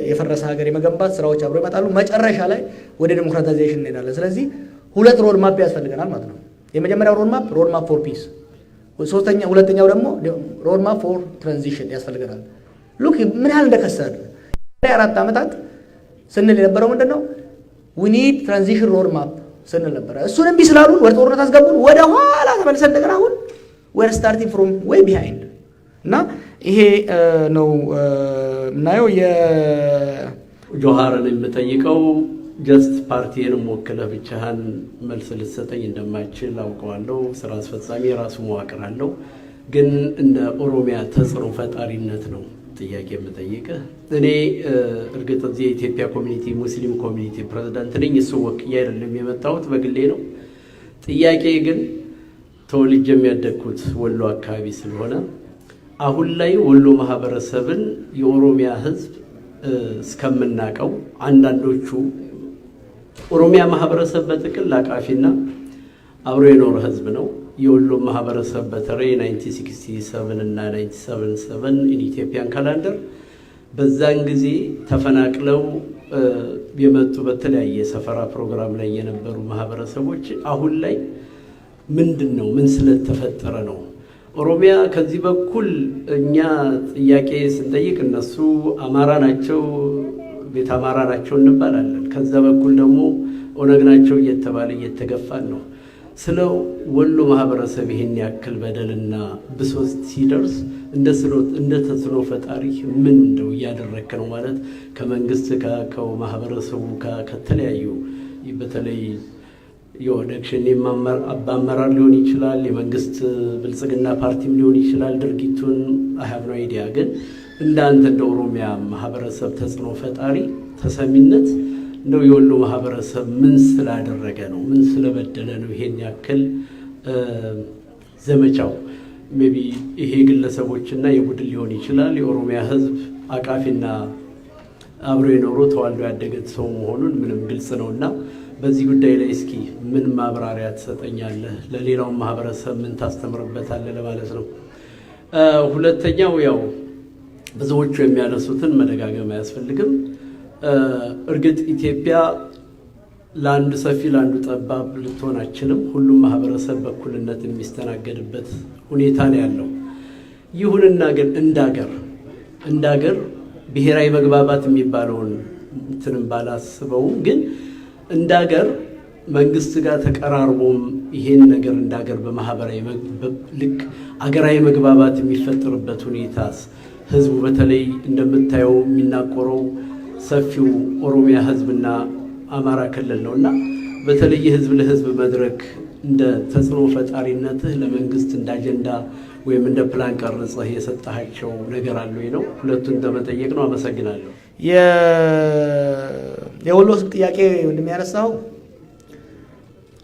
የፈረሰ ሀገር የመገንባት ስራዎች አብሮ ይመጣሉ። መጨረሻ ላይ ወደ ዲሞክራታይዜሽን እንሄዳለን። ስለዚህ ሁለት ሮድ ማፕ ያስፈልገናል ማለት ነው። የመጀመሪያው ሮድ ማፕ ፎር ፒስ፣ ሁለተኛው ደግሞ ሮድ ማፕ ፎር ትራንዚሽን ያስፈልገናል። ሉክ ምን ያህል እንደከሰር 4 ዓመታት ስንል የነበረው ምንድን ነው? ዊ ኒድ ትራንዚሽን ሮድ ማፕ ስንል ነበረ። እሱን እምቢ ስላሉን ወደ ጦርነት አስገቡን። ወደ ኋላ ተመልሰን እንደገና አሁን we're starting from way behind እና ይሄ ነው የምናየው። ጆሃርን የምጠይቀው ጀስት ፓርቲንም ወክለህ ብቻህን መልስ ልትሰጠኝ እንደማይችል አውቀዋለሁ። ስራ አስፈጻሚ የራሱ መዋቅር አለው። ግን እንደ ኦሮሚያ ተጽዕኖ ፈጣሪነት ነው ጥያቄ የምጠይቅህ። እኔ እርግጥ እዚህ የኢትዮጵያ ኮሚኒቲ ሙስሊም ኮሚኒቲ ፕሬዝዳንት ነኝ። እሱ ወክዬ አይደለም የመጣሁት፣ በግሌ ነው። ጥያቄ ግን ተወልጄ የሚያደግኩት ወሎ አካባቢ ስለሆነ አሁን ላይ ወሎ ማህበረሰብን የኦሮሚያ ህዝብ እስከምናቀው አንዳንዶቹ ኦሮሚያ ማህበረሰብ በጥቅል አቃፊና አብሮ የኖረ ህዝብ ነው። የወሎ ማህበረሰብ በተለይ 1967 እና 1977 ኢትዮጵያን ካላንደር በዛን ጊዜ ተፈናቅለው የመጡ በተለያየ ሰፈራ ፕሮግራም ላይ የነበሩ ማህበረሰቦች አሁን ላይ ምንድነው ምን ስለተፈጠረ ነው? ኦሮሚያ ከዚህ በኩል እኛ ጥያቄ ስንጠይቅ እነሱ አማራ ናቸው፣ ቤት አማራ ናቸው እንባላለን። ከዛ በኩል ደግሞ ኦነግ ናቸው እየተባለ እየተገፋን ነው። ስለ ወሎ ማህበረሰብ ይሄን ያክል በደልና ብሶት ሲደርስ እንደ ተጽዕኖ ፈጣሪ ምን እንደው እያደረክ ነው ማለት ከመንግስት ከማህበረሰቡ ከተለያዩ በተለይ የኦነግ ሸኔ አመራር ሊሆን ይችላል፣ የመንግስት ብልጽግና ፓርቲም ሊሆን ይችላል። ድርጊቱን አሃብ ነው አይዲያ። ግን እንዳንተ እንደ ኦሮሚያ ማህበረሰብ ተጽዕኖ ፈጣሪ ተሰሚነት እንደው የወሎ ማህበረሰብ ምን ስላደረገ ነው? ምን ስለበደለ ነው ይሄን ያክል ዘመቻው? ሜቢ ይሄ ግለሰቦችና የቡድን ሊሆን ይችላል። የኦሮሚያ ህዝብ አቃፊና አብሮ የኖሩ ተዋልዶ ያደገ ሰው መሆኑን ምንም ግልጽ ነውና በዚህ ጉዳይ ላይ እስኪ ምን ማብራሪያ ትሰጠኛለህ? ለሌላው ማህበረሰብ ምን ታስተምርበታለህ ለማለት ነው። ሁለተኛው ያው ብዙዎቹ የሚያነሱትን መደጋገም አያስፈልግም። እርግጥ ኢትዮጵያ ለአንዱ ሰፊ ለአንዱ ጠባብ ልትሆን አችልም። ሁሉም ማህበረሰብ በእኩልነት የሚስተናገድበት ሁኔታ ነው ያለው። ይሁንና ግን እንዳገር ብሔራዊ መግባባት የሚባለውን እንትንም ባላስበውም ግን እንዳገር መንግስት ጋር ተቀራርቦም ይሄን ነገር እንዳገር በማህበራዊ ልክ አገራዊ መግባባት የሚፈጠርበት ሁኔታስ ህዝቡ በተለይ እንደምታየው የሚናቆረው ሰፊው ኦሮሚያ ህዝብና አማራ ክልል ነውና በተለይ ህዝብ ለህዝብ መድረክ እንደ ተጽዕኖ ፈጣሪነትህ ለመንግስት እንደ አጀንዳ ወይም እንደ ፕላን ቀርጸህ የሰጣቸው ነገር አለ ወይ ነው? ሁለቱን እንደመጠየቅ ነው። አመሰግናለሁ። የወሎ ህዝብ ጥያቄ እንደሚያነሳው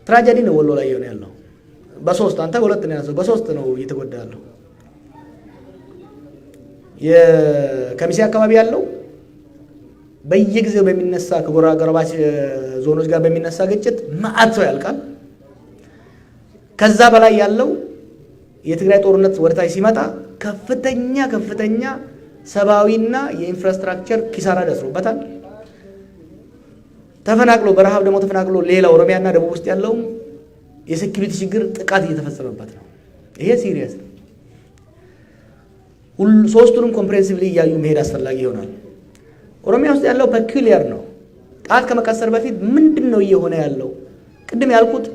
ትራጀዲ ነው ወሎ ላይ ያለው። በሶስት አንተ ሁለት ነው ያነሳው፣ በሶስት ነው እየተጎዳ ያለው። የከሚሴ አካባቢ ያለው በየጊዜው በሚነሳ ከጎራጎራባች ዞኖች ጋር በሚነሳ ግጭት መዓት ሰው ያልቃል። ከዛ በላይ ያለው የትግራይ ጦርነት ወደታች ሲመጣ ከፍተኛ ሰብአዊና የኢንፍራስትራክቸር ኪሳራ ደርሶበታል። ተፈናቅሎ በረሃብ ደግሞ ተፈናቅሎ ሌላ ኦሮሚያና ደቡብ ውስጥ ያለው የሴኩሪቲ ችግር ጥቃት እየተፈጸመበት ነው። ይሄ ሲሪየስ ነው። ሶስቱንም ኮምፕሬሄንሲቭሊ እያዩ መሄድ አስፈላጊ ይሆናል። ኦሮሚያ ውስጥ ያለው ፔኩሊየር ነው። ጣት ከመቀሰር በፊት ምንድነው እየሆነ ያለው? ቅድም ያልኩት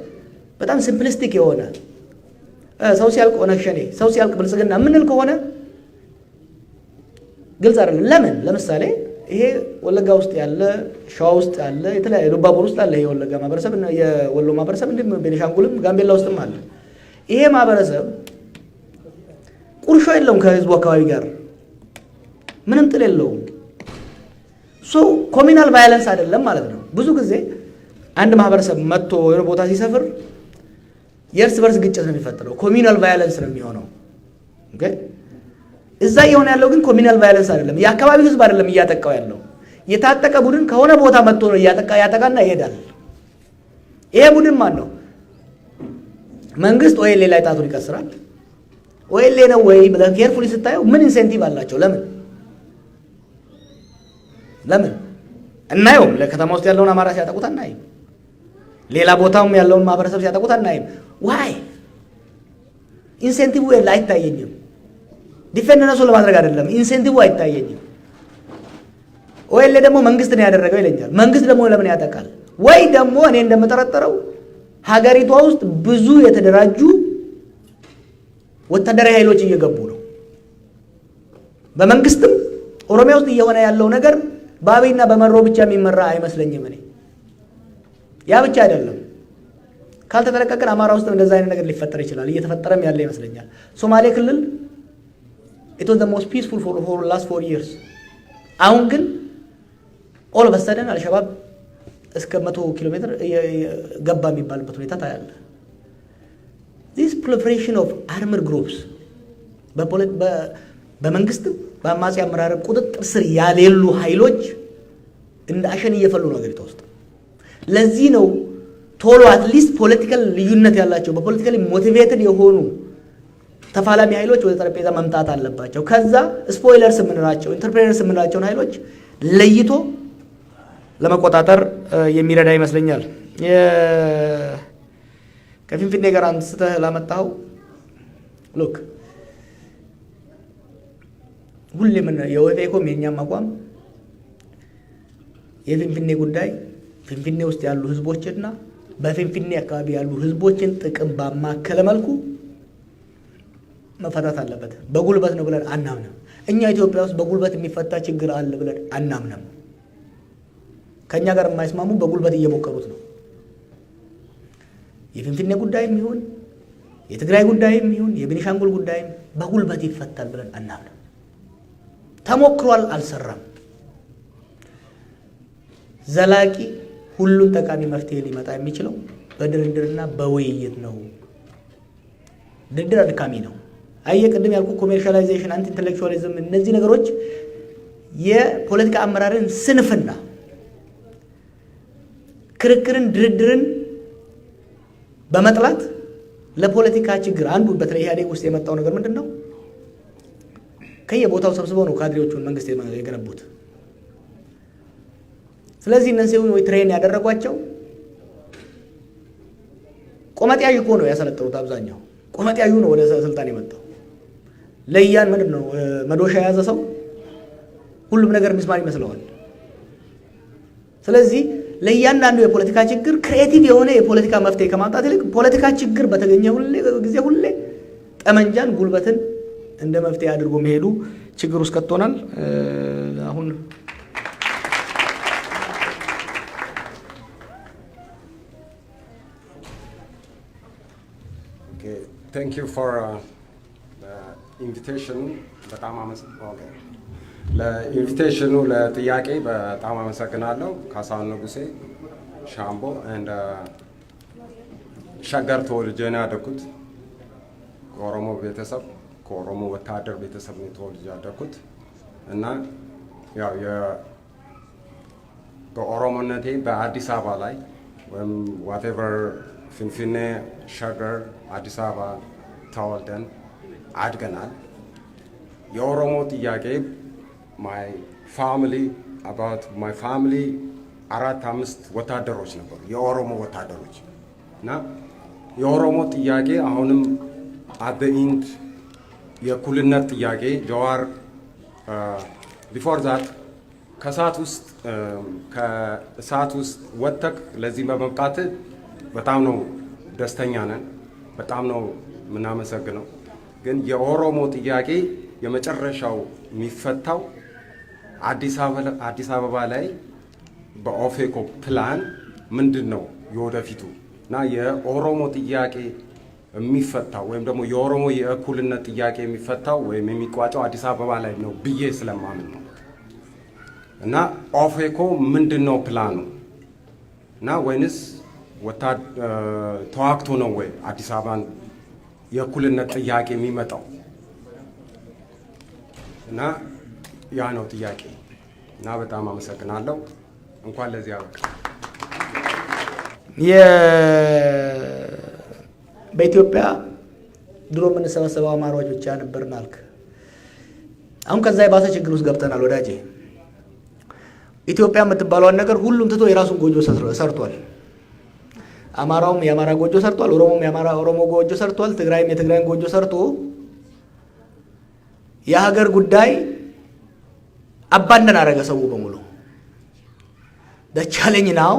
በጣም ሲምፕሊስቲክ የሆነ ሰው ሲያልቅ ኦነግ ሸኔ፣ ሰው ሲያልቅ ብልጽግና የምንል ከሆነ ግልጽ አይደለም። ለምን? ለምሳሌ ይሄ ወለጋ ውስጥ ያለ፣ ሸዋ ውስጥ ያለ፣ የተለያየ ሉባቦር ውስጥ አለ። ይሄ ወለጋ ማህበረሰብ፣ የወሎ ማህበረሰብ፣ እንዲሁም ቤኒሻንጉልም ጋምቤላ ውስጥም አለ። ይሄ ማህበረሰብ ቁርሾ የለውም ከህዝቡ አካባቢ ጋር ምንም ጥል የለውም። ሶ ኮሚናል ቫዮለንስ አይደለም ማለት ነው። ብዙ ጊዜ አንድ ማህበረሰብ መጥቶ የሆነ ቦታ ሲሰፍር የእርስ በርስ ግጭት ነው የሚፈጠረው፣ ኮሚናል ቫዮለንስ ነው የሚሆነው። ኦኬ እዛ እየሆነ ያለው ግን ኮሚናል ቫዮለንስ አይደለም። የአካባቢው ህዝብ አይደለም እያጠቃው ያለው፣ የታጠቀ ቡድን ከሆነ ቦታ መጥቶ ነው ያጠቃና ይሄዳል። ይሄ ቡድን ማን ነው? መንግስት ኦኤልኤ ላይ ጣቱን ይቀስራል። ኦኤልኤ ነው ወይ ብለህ ኬርፉሊ ስታየው ምን ኢንሴንቲቭ አላቸው? ለምን እናየውም? ለከተማ ውስጥ ያለውን አማራ ሲያጠቁት አናይም። ሌላ ቦታም ያለውን ማህበረሰብ ሲያጠቁት አናይም። ዋይ? ኢንሴንቲቭ አይታየኝም። ዲፌንድ ነሱ ለማድረግ አይደለም፣ ኢንሴንቲቭ አይታየኝም። ኦኤልኤ ደግሞ መንግስት ነው ያደረገው ይለኛል። መንግስት ደግሞ ለምን ያጠቃል? ወይ ደግሞ እኔ እንደምጠረጠረው ሀገሪቷ ውስጥ ብዙ የተደራጁ ወታደራዊ ኃይሎች እየገቡ ነው። በመንግስትም ኦሮሚያ ውስጥ እየሆነ ያለው ነገር በአብይና በመሮ ብቻ የሚመራ አይመስለኝም። እኔ ያ ብቻ አይደለም፣ ካልተጠነቀቅን አማራ ውስጥ እንደዛ አይነት ነገር ሊፈጠር ይችላል። እየተፈጠረም ያለ ይመስለኛል። ሶማሌ ክልል it was the most peaceful for last 4 years። አሁን ግን ኦል ኦፍ ሰደን አልሸባብ እስከ 100 ኪሎ ሜትር ገባ የሚባልበት ሁኔታ ታያለ። this proliferation of armed groups በመንግስትም በአማጺ አመራር ቁጥጥር ስር ያሌሉ ኃይሎች እንደ አሸን እየፈሉ ነው ሀገሪቷ ውስጥ። ለዚህ ነው ቶሎ አትሊስት ፖለቲካል ልዩነት ያላቸው በፖለቲካሊ ሞቲቬትድ የሆኑ ተፋላሚ ኃይሎች ወደ ጠረጴዛ መምጣት አለባቸው። ከዛ ስፖይለርስ የምንላቸው ኢንተርፕሬነርስ የምንላቸውን ኃይሎች ለይቶ ለመቆጣጠር የሚረዳ ይመስለኛል። ከፊንፊኔ ጋር አንስተህ ላመጣኸው ሉክ ሁሌም የኦፌኮም የኛም አቋም የፊንፊኔ ጉዳይ ፊንፊኔ ውስጥ ያሉ ህዝቦችና በፊንፊኔ አካባቢ ያሉ ህዝቦችን ጥቅም ባማከለ መልኩ መፈታት አለበት። በጉልበት ነው ብለን አናምንም። እኛ ኢትዮጵያ ውስጥ በጉልበት የሚፈታ ችግር አለ ብለን አናምንም። ከኛ ጋር የማይስማሙ በጉልበት እየሞከሩት ነው። የፊንፊኔ ጉዳይም ይሁን የትግራይ ጉዳይም ይሁን የቤኒሻንጉል ጉዳይም በጉልበት ይፈታል ብለን አናምንም። ተሞክሯል፣ አልሰራም። ዘላቂ ሁሉን ጠቃሚ መፍትሄ ሊመጣ የሚችለው በድርድርና በውይይት ነው። ድርድር አድካሚ ነው። አየህ ቅድም ያልኩ ኮሜርሻላይዜሽን፣ አንቲ ኢንተሌክቹዋሊዝም፣ እነዚህ ነገሮች የፖለቲካ አመራርን ስንፍና፣ ክርክርን፣ ድርድርን በመጥላት ለፖለቲካ ችግር አንዱ በተለይ ኢህአዴግ ውስጥ የመጣው ነገር ምንድን ነው? ከየቦታው ሰብስበው ነው ካድሬዎቹን መንግስት የገነቡት። ስለዚህ እነዚህ ወይ ትሬን ያደረጓቸው ቆመጥያዥ እኮ ነው ያሰለጠኑት። አብዛኛው ቆመጥያዡ ነው ወደ ስልጣን የመጣው። ለያን ምንድን ነው መዶሻ የያዘ ሰው ሁሉም ነገር ሚስማር ይመስለዋል። ስለዚህ ለእያንዳንዱ የፖለቲካ ችግር ክሬቲቭ የሆነ የፖለቲካ መፍትሄ ከማምጣት ይልቅ ፖለቲካ ችግር በተገኘ ጊዜ ሁሌ ጠመንጃን፣ ጉልበትን እንደ መፍትሄ አድርጎ መሄዱ ችግር ውስጥ ከቶናል። አሁን Thank you for the invitation. በጣም አመሰግናለሁ ለኢንቪቴሽኑ ለጥያቄ በጣም አመሰግናለሁ። ካሳሁን ንጉሴ ሻምቦ and ሸገር ተወልጄ ነው ያደግኩት። ከኦሮሞ ቤተሰብ ከኦሮሞ ወታደር ቤተሰብ ነው ተወልጄ ያደግኩት እና ያው በኦሮሞነቴ በአዲስ አበባ ላይ ወይም whatever ፊንፊኔ፣ ሸገር፣ አዲስ አበባ ተወልደን አድገናል። የኦሮሞ ጥያቄ my family 4-5 ወታደሮች ነበሩ፣ የኦሮሞ ወታደሮች እና የኦሮሞ ጥያቄ አሁንም at the end የእኩልነት ጥያቄ ጀዋር before that ከእሳት ውስጥ ወጥተህ ለዚህ በመብቃት በጣም ነው ደስተኛ ነን። በጣም ነው የምናመሰግነው። ግን የኦሮሞ ጥያቄ የመጨረሻው የሚፈታው አዲስ አበባ ላይ በኦፌኮ ፕላን ምንድን ነው የወደፊቱ እና የኦሮሞ ጥያቄ የሚፈታው ወይም ደግሞ የኦሮሞ የእኩልነት ጥያቄ የሚፈታው ወይም የሚቋጨው አዲስ አበባ ላይ ነው ብዬ ስለማምን ነው። እና ኦፌኮ ምንድን ነው ፕላኑ እና ወይንስ ተዋግቶ ነው ወይ አዲስ አበባን የእኩልነት ጥያቄ የሚመጣው? እና ያ ነው ጥያቄ። እና በጣም አመሰግናለሁ። እንኳን ለዚህ አበቃ። በኢትዮጵያ ድሮ የምንሰበሰበው አማራዎች ብቻ ነበርን አልክ። አሁን ከዛ የባሰ ችግር ውስጥ ገብተናል ወዳጄ። ኢትዮጵያ የምትባለዋን ነገር ሁሉም ትቶ የራሱን ጎጆ ሰርቷል። አማራውም የአማራ ጎጆ ሰርቷል፣ ኦሮሞም የአማራ ኦሮሞ ጎጆ ሰርቷል፣ ትግራይም የትግራይን ጎጆ ሰርቶ የሀገር ጉዳይ አባንደን አደረገ ሰው በሙሉ። ቻሌንጅ ናው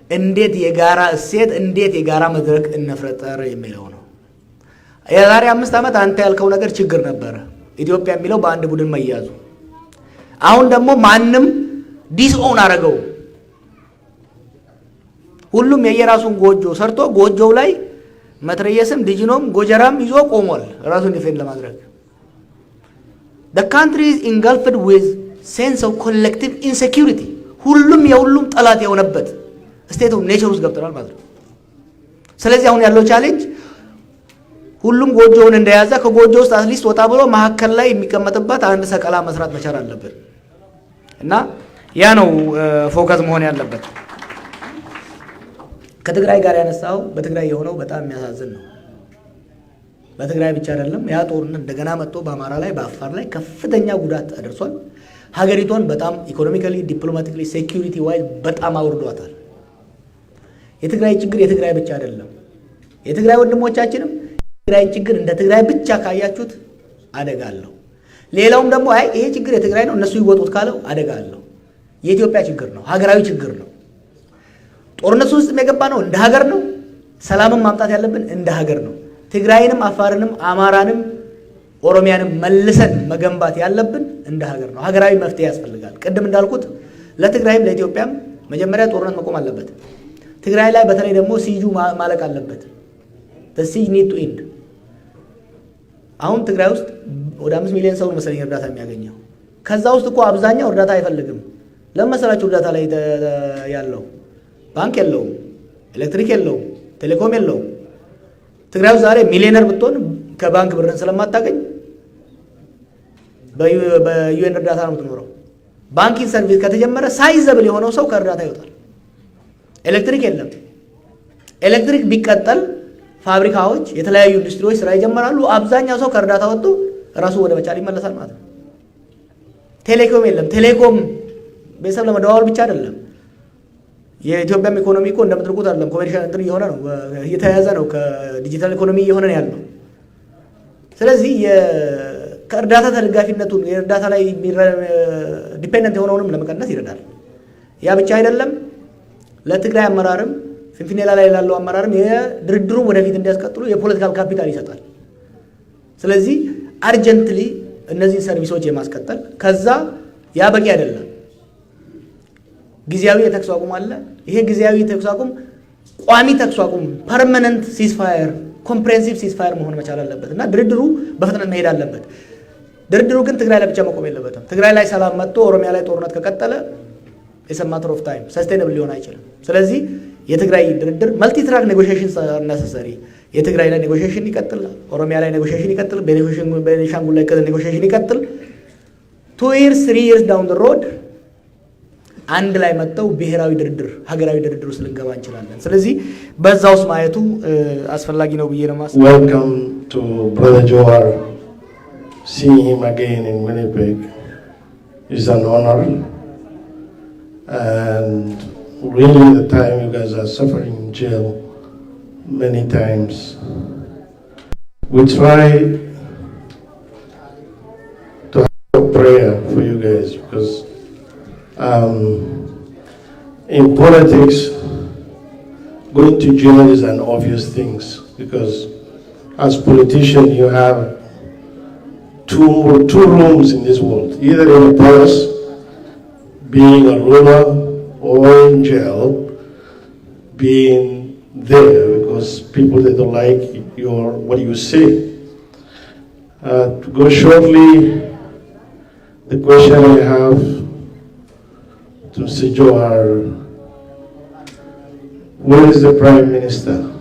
እንዴት የጋራ እሴት እንዴት የጋራ መድረክ እንፍጠር የሚለው ነው። የዛሬ 5 ዓመት አንተ ያልከው ነገር ችግር ነበረ፣ ኢትዮጵያ የሚለው በአንድ ቡድን መያዙ። አሁን ደግሞ ማንም ዲስኦን አደረገው። ሁሉም የየራሱን ጎጆ ሰርቶ ጎጆው ላይ መትረየስም ዲጂኖም ጎጀራም ይዞ ቆሟል ራሱን ዲፌንድ ለማድረግ። the country is engulfed with sense of collective insecurity። ሁሉም የሁሉም ጠላት የሆነበት ስቴት ኦፍ ኔቸር ውስጥ ገብተናል ማለት ነው። ስለዚህ አሁን ያለው ቻሌንጅ ሁሉም ጎጆውን እንደያዘ ከጎጆ ውስጥ አትሊስት ወጣ ብሎ መሀከል ላይ የሚቀመጥበት አንድ ሰቀላ መስራት መቻል አለበት እና ያ ነው ፎከስ መሆን ያለበት። ከትግራይ ጋር ያነሳው በትግራይ የሆነው በጣም የሚያሳዝን ነው። በትግራይ ብቻ አይደለም፣ ያ ጦርነት እንደገና መጥቶ በአማራ ላይ በአፋር ላይ ከፍተኛ ጉዳት አድርሷል። ሀገሪቷን በጣም ኢኮኖሚካሊ፣ ዲፕሎማቲካሊ፣ ሴኩሪቲ ዋይዝ በጣም አውርዷታል። የትግራይ ችግር የትግራይ ብቻ አይደለም። የትግራይ ወንድሞቻችንም የትግራይን ችግር እንደ ትግራይ ብቻ ካያችሁት አደጋ አለው። ሌላውም ደግሞ አይ ይሄ ችግር የትግራይ ነው እነሱ ይወጡት ካለው አደጋ አለው። የኢትዮጵያ ችግር ነው፣ ሀገራዊ ችግር ነው። ጦርነቱ ውስጥ የገባ ነው እንደ ሀገር ነው። ሰላምን ማምጣት ያለብን እንደ ሀገር ነው። ትግራይንም አፋርንም አማራንም ኦሮሚያንም መልሰን መገንባት ያለብን እንደ ሀገር ነው። ሀገራዊ መፍትሄ ያስፈልጋል። ቅድም እንዳልኩት ለትግራይም ለኢትዮጵያም መጀመሪያ ጦርነት መቆም አለበት። ትግራይ ላይ በተለይ ደግሞ ሲጁ ማለቅ አለበት። the siege need to end። አሁን ትግራይ ውስጥ ወደ 5 ሚሊዮን ሰው መሰለኝ እርዳታ የሚያገኘው። ከዛ ውስጥ እኮ አብዛኛው እርዳታ አይፈልግም። ለመሰላችሁ እርዳታ ላይ ያለው ባንክ የለውም፣ ኤሌክትሪክ የለውም፣ ቴሌኮም የለውም። ትግራይ ውስጥ ዛሬ ሚሊዮነር ብትሆን ከባንክ ብርን ስለማታገኝ በዩኤን እርዳታ ነው የምትኖረው። ባንኪንግ ሰርቪስ ከተጀመረ ሳይዘብል የሆነው ሰው ከእርዳታ ይወጣል። ኤሌክትሪክ የለም። ኤሌክትሪክ ቢቀጠል ፋብሪካዎች፣ የተለያዩ ኢንዱስትሪዎች ስራ ይጀምራሉ። አብዛኛው ሰው ከእርዳታ ወጥቶ ራሱ ወደ መቻል ይመለሳል ማለት ነው። ቴሌኮም የለም። ቴሌኮም ቤተሰብ ለመደዋወል ብቻ አይደለም። የኢትዮጵያም ኢኮኖሚ እኮ እንደምትርቁት አይደለም። ኮሜርሻል እንትን እየሆነ ነው፣ እየተያያዘ ነው፣ ከዲጂታል ኢኮኖሚ እየሆነ ነው ያለው። ስለዚህ ከእርዳታ ተደጋፊነቱን የእርዳታ ላይ ዲፔንደንት የሆነውንም ለመቀነስ ይረዳል። ያ ብቻ አይደለም። ለትግራይ አመራርም ፊንፊኔላ ላይ ላለው አመራርም የድርድሩ ወደፊት እንዲያስቀጥሉ የፖለቲካል ካፒታል ይሰጣል። ስለዚህ አርጀንትሊ እነዚህን ሰርቪሶች የማስቀጠል ከዛ ያ በቂ አይደለም። ጊዜያዊ የተኩስ አቁም አለ። ይሄ ጊዜያዊ የተኩስ አቁም ቋሚ ተኩስ አቁም ፐርማነንት ሲዝፋየር ኮምፕሬሄንሲቭ ሲዝፋየር መሆን መቻል አለበት እና ድርድሩ በፍጥነት መሄድ አለበት። ድርድሩ ግን ትግራይ ላይ ብቻ መቆም የለበትም። ትግራይ ላይ ሰላም መጥቶ ኦሮሚያ ላይ ጦርነት ከቀጠለ ኢትስ አ ማተር ኦፍ ታይም ሰስቴይነብል ሊሆን አይችልም። ስለዚህ የትግራይ ድርድር መልቲ ትራክ ኔጎሺዬሽን ነሰሰሪ። የትግራይ ላይ ኔጎሺዬሽን ይቀጥል፣ ኦሮሚያ ላይ ኔጎሺዬሽን ይቀጥል፣ ቤኒሻንጉል ላይ ኔጎሺዬሽን ይቀጥል። 2 years 3 years ዳውን ዘ ሮድ አንድ ላይ መጥተው ብሔራዊ ድርድር ሀገራዊ ድርድር ውስጥ ልንገባ እንችላለን። ስለዚህ በዛ ውስጥ ማየቱ አስፈላጊ ነው ብዬ ነው የማስበው። Welcome to Brother Johar. Seeing him again in Winnipeg is an honor, and really the time you guys are suffering in jail many times. We try to have a prayer for you guys because in politics, going to jail is an obvious thing because as politician, you have two rooms in this world, either in a palace, being a ruler, or in jail, being there because people they don't like what you say. To go shortly, the question I have to Mr. Johar, where is the Prime Minister?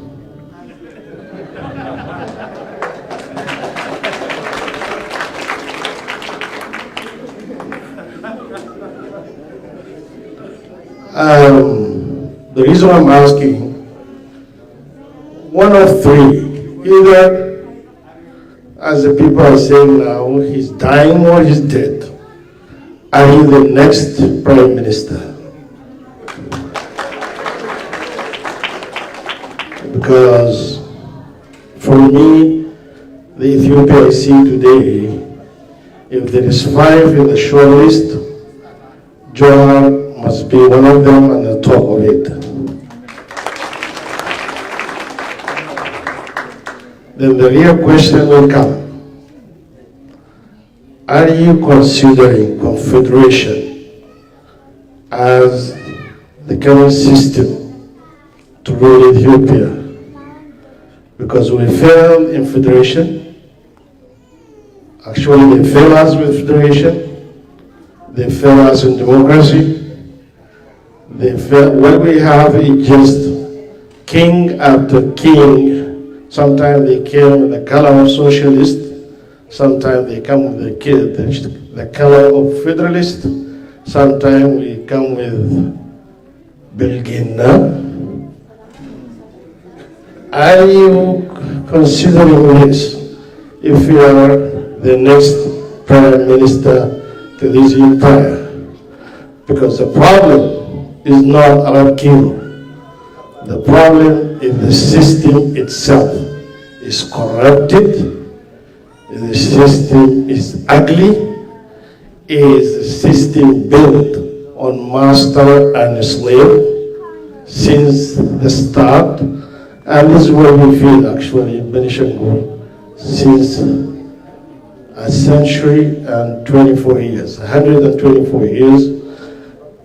The reason I'm asking, one of three, either as the people are saying now, he's dying or he's dead. Are you the next Prime Minister? Because for me, the Ethiopia I see today, if there is 5 in the short list, Johar must be one of them on the top of it. Then the real question will come. Are you considering confederation as the current system to rule Ethiopia? Because we failed in federation. Actually, they failed us with federation. They failed us in democracy. What we have is just king after king. Sometimes they come with the color of socialist. Sometimes they come with the color of federalist. Sometimes we come with Belgina. Are you considering this if you are the next Prime Minister to this empire? Because the problem is not Arab Kilo. The problem is the system itself is corrupted, the system is ugly, is the system built on master and slave since the start, and this is what we feel actually in Benishangul since a century and 24 years, 124 years.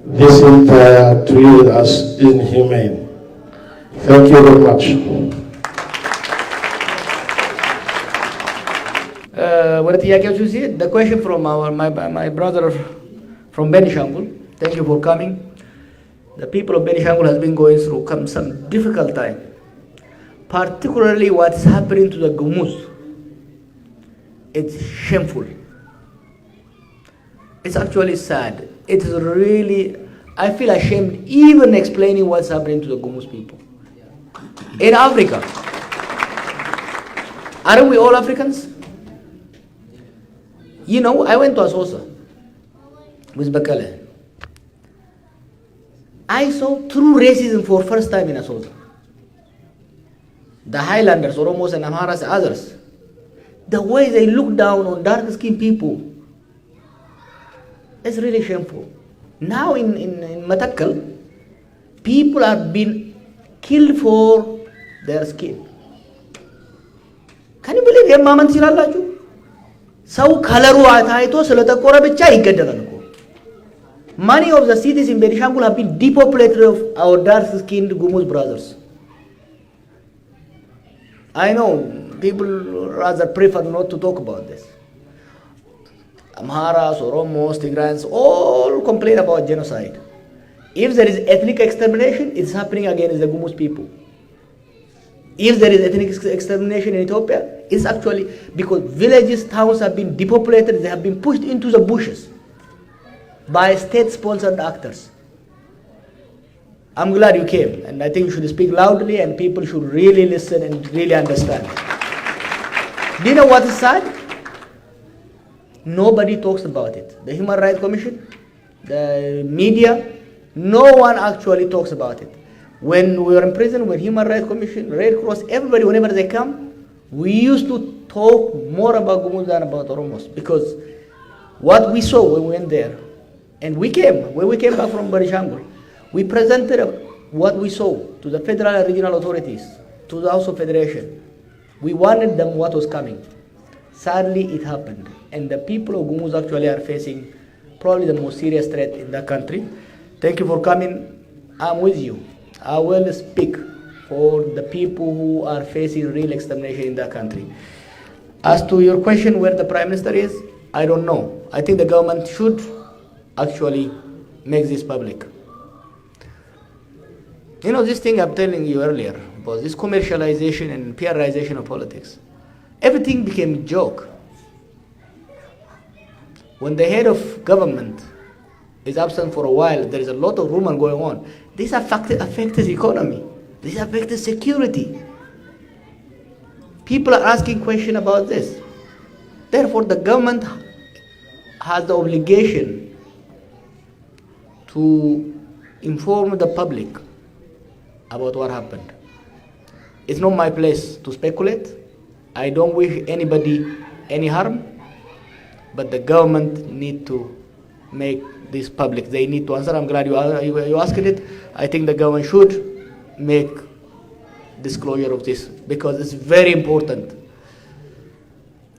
This empire treated us inhumane. Thank you very much. The question from my brother from Benishangul. Thank you for coming. The people of Benishangul has been going through some difficult time, particularly what's happening to the Gumus. It's shameful. It's actually sad. It's really, I feel ashamed even explaining what's happening to the Gumus people. In Africa, aren't we all Africans? You know, I went to Asosa with Bakale. I saw true racism for first time in Asosa. The Highlanders, Oromos and Amharas and others, the way they look down on dark-skinned people, it's really shameful. Now in Matakal, people are being killed for their skin. Can you believe Yamaman Siralaju? So Kalaru Ataito, Selata Bicha Igadalanko. Many of the cities in Benishangul have been depopulated of our dark-skinned Gumus brothers. I know people rather prefer not to talk about this. Amharas, Oromos, Tigrayans, all complain about genocide. If there is ethnic extermination, it's happening against the Gumus people. If there is ethnic extermination in Ethiopia, it's actually because villages, towns have been depopulated, they have been pushed into the bushes by state-sponsored actors. I'm glad you came, and I think you should speak loudly and people should really listen and really understand. Do you know what is sad? Nobody talks about it. The Human Rights Commission, the media, no one actually talks about it. When we were in prison, when Human Rights Commission, Red Cross, everybody, whenever they come, we used to talk more about Gumus than about Oromos, because what we saw when we went there, and when we came back from Benishangul, we presented what we saw to the federal and regional authorities, to the House of Federation. We warned them what was coming. Sadly, it happened. And the people of Gumuz actually are facing probably the most serious threat in the country. Thank you for coming. I'm with you. I will speak for the people who are facing real extermination in the country. As to your question where the Prime Minister is, I don't know. I think the government should actually make this public. You know, this thing I'm telling you earlier about this commercialization and PRization of politics. Everything became a joke. When the head of government is absent for a while, there is a lot of rumor going on. This affects the economy. This affects security. People are asking questions about this. Therefore, the government has the obligation to inform the public about what happened. It's not my place to speculate. I don't wish anybody any harm, but the government need to make this public. They need to answer. I'm glad you asked it. I think the government should make disclosure of this because it's very important.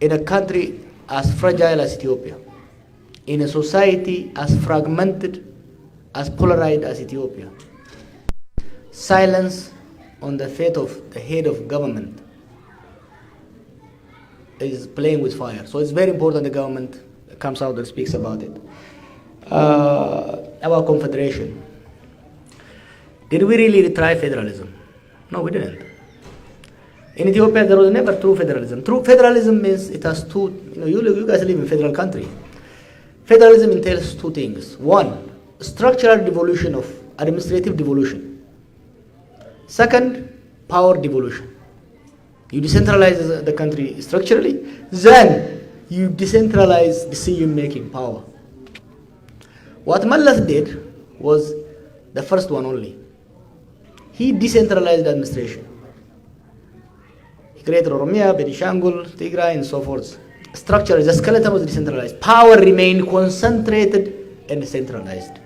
In a country as fragile as Ethiopia, in a society as fragmented, as polarized as Ethiopia, silence on the fate of the head of government is playing with fire. So it's very important the government comes out and speaks about it. About confederation. Did we really try federalism? No, we didn't. In Ethiopia, there was never true federalism. True federalism means it has two, you guys live in a federal country. Federalism entails two things. One, structural devolution of administrative devolution. Second, power devolution. You decentralize the country structurally, then you decentralize decision-making power. What Mallas did was the first one only. He decentralized administration. He created Oromia, Benishangul, Tigray, and so forth. Structure, the skeleton was decentralized. Power remained concentrated and centralized.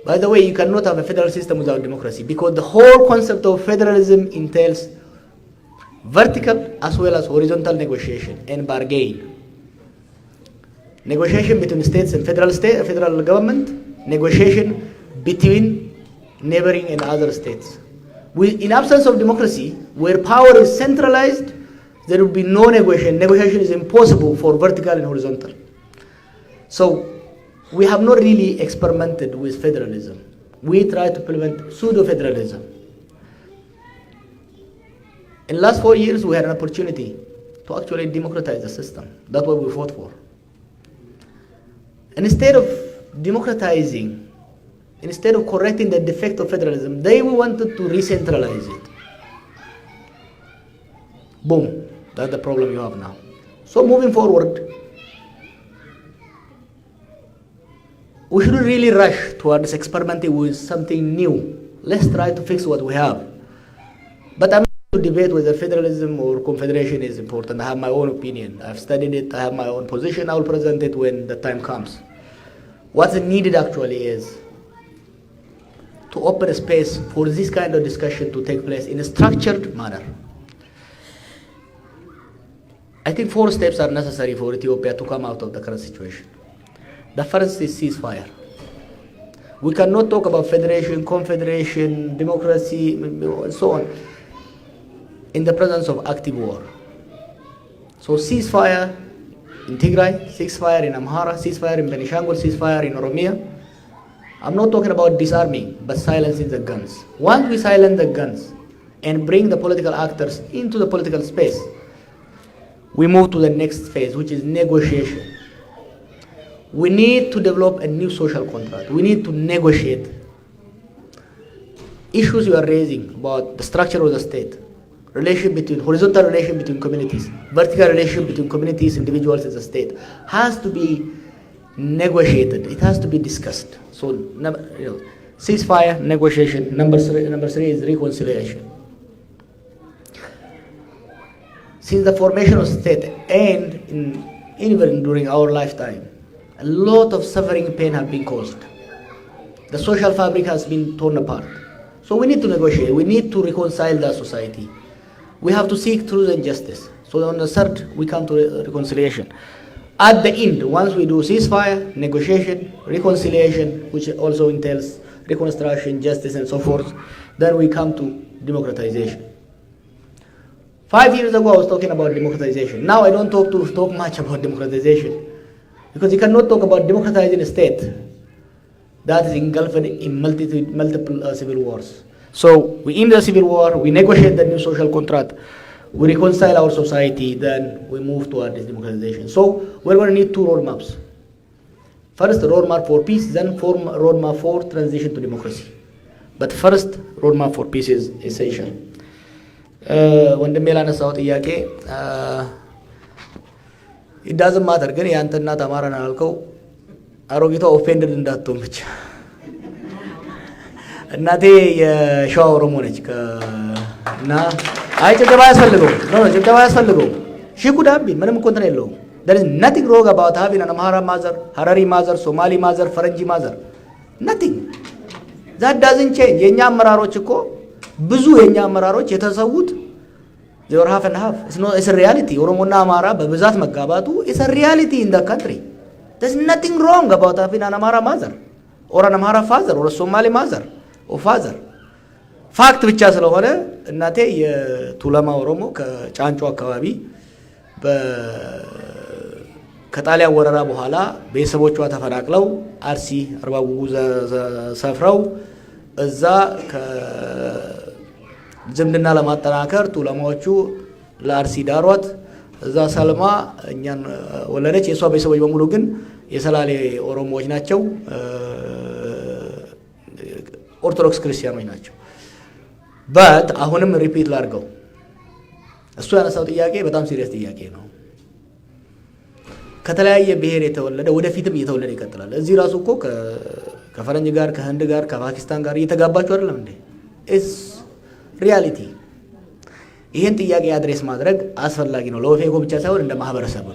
By the way, you cannot have a federal system without democracy because the whole concept of federalism entails vertical as well as horizontal negotiation and bargain. Negotiation between states and federal government, negotiation between neighboring and other states. In absence of democracy, where power is centralized, there will be no negotiation. Negotiation is impossible for vertical and horizontal. So we have not really experimented with federalism. We try to implement pseudo-federalism. In the last 4 years, we had an opportunity to actually democratize the system. That's what we fought for. And instead of democratizing, instead of correcting the defect of federalism, they wanted to re-centralize it. Boom, that's the problem you have now. So moving forward, we shouldn't really rush towards experimenting with something new. Let's try to fix what we have. But I'm not going to debate whether federalism or confederation is important. I have my own opinion. I've studied it. I have my own position. I will present it when the time comes. What's needed actually is to open a space for this kind of discussion to take place in a structured manner. I think 4 steps are necessary for Ethiopia to come out of the current situation. The first is ceasefire. We cannot talk about federation, confederation, democracy, and so on in the presence of active war. So ceasefire in Tigray, ceasefire in Amhara, ceasefire in Benishangul, ceasefire in Oromia. I'm not talking about disarming, but silencing the guns. Once we silence the guns and bring the political actors into the political space, we move to the next phase, which is negotiation. We need to develop a new social contract. We need to negotiate issues you are raising about the structure of the state, horizontal relation between communities, vertical relation between communities, individuals, and the state has to be negotiated. It has to be discussed. So, ceasefire, negotiation. Number three is reconciliation. Since the formation of state and even during our lifetime, a lot of suffering and pain have been caused. The social fabric has been torn apart. So we need to negotiate. We need to reconcile the society. we have to seek truth and justice. So on the third, we come to reconciliation. At the end, once we do ceasefire, negotiation, reconciliation, which also entails reconstruction, justice, and so forth, then we come to democratization. 5 years ago, I was talking about democratization. Now I don't talk much about democratization, because you cannot talk about democratizing a state that is engulfed in multiple civil wars. So we end the civil war, we negotiate the new social contract, we reconcile our society, then we move toward this democratization. So we're going to need 2 roadmaps. First, a roadmap for peace, then roadmap for transition to democracy. But first, roadmap for peace is essential. ወንድሜ ላነሳው ጥያቄ it doesn't matter ግን ያንተ እናት አማራ ነው ያልከው አሮጊቷ ኦፌንድድ እንዳትሆን ብቻ። እናቴ የሸዋ ኦሮሞ ነች እና አይ ጭብጨባ ያስፈልገው ሺ ኩድ ሃቭ ቢን ምንም እንትን የለውም። there is nothing wrong about having an Amhara mother, Harari mother, Somali mother, Faranji mother, nothing. that doesn't change. የኛ አመራሮች እኮ ብዙ የኛ አመራሮች የተሰዉት they were half and half. It's a reality. ኦሮሞና አማራ በብዛት መጋባቱ is a reality in the country. There's nothing wrong about having an Amhara mother or an Amhara father or a Somali mother or father. ፋክት ብቻ ስለሆነ እናቴ የቱለማ ኦሮሞ ከጫንጮ አካባቢ ከጣሊያን ወረራ በኋላ ቤተሰቦቿ ተፈናቅለው አርሲ አርባጉጉ ሰፍረው እዛ ከዝምድና ለማጠናከር ቱለማዎቹ ለአርሲ ዳሯት። እዛ ሰልማ እኛን ወለደች። የሷ ቤተሰቦች በሙሉ ግን የሰላሌ ኦሮሞዎች ናቸው፣ ኦርቶዶክስ ክርስቲያኖች ናቸው። በት አሁንም ሪፒት ላድርገው፣ እሱ ያነሳው ጥያቄ በጣም ሲሪየስ ጥያቄ ነው። ከተለያየ ብሔር የተወለደ ወደፊትም እየተወለደ ይቀጥላል። እዚህ ራሱ እኮ ከፈረንጅ ጋር ከህንድ ጋር ከፓኪስታን ጋር እየተጋባችሁ አይደለም እንዴ? ኢስ ሪያሊቲ። ይህን ጥያቄ አድሬስ ማድረግ አስፈላጊ ነው፣ ለኦፌኮ ብቻ ሳይሆን እንደ ማህበረሰብ።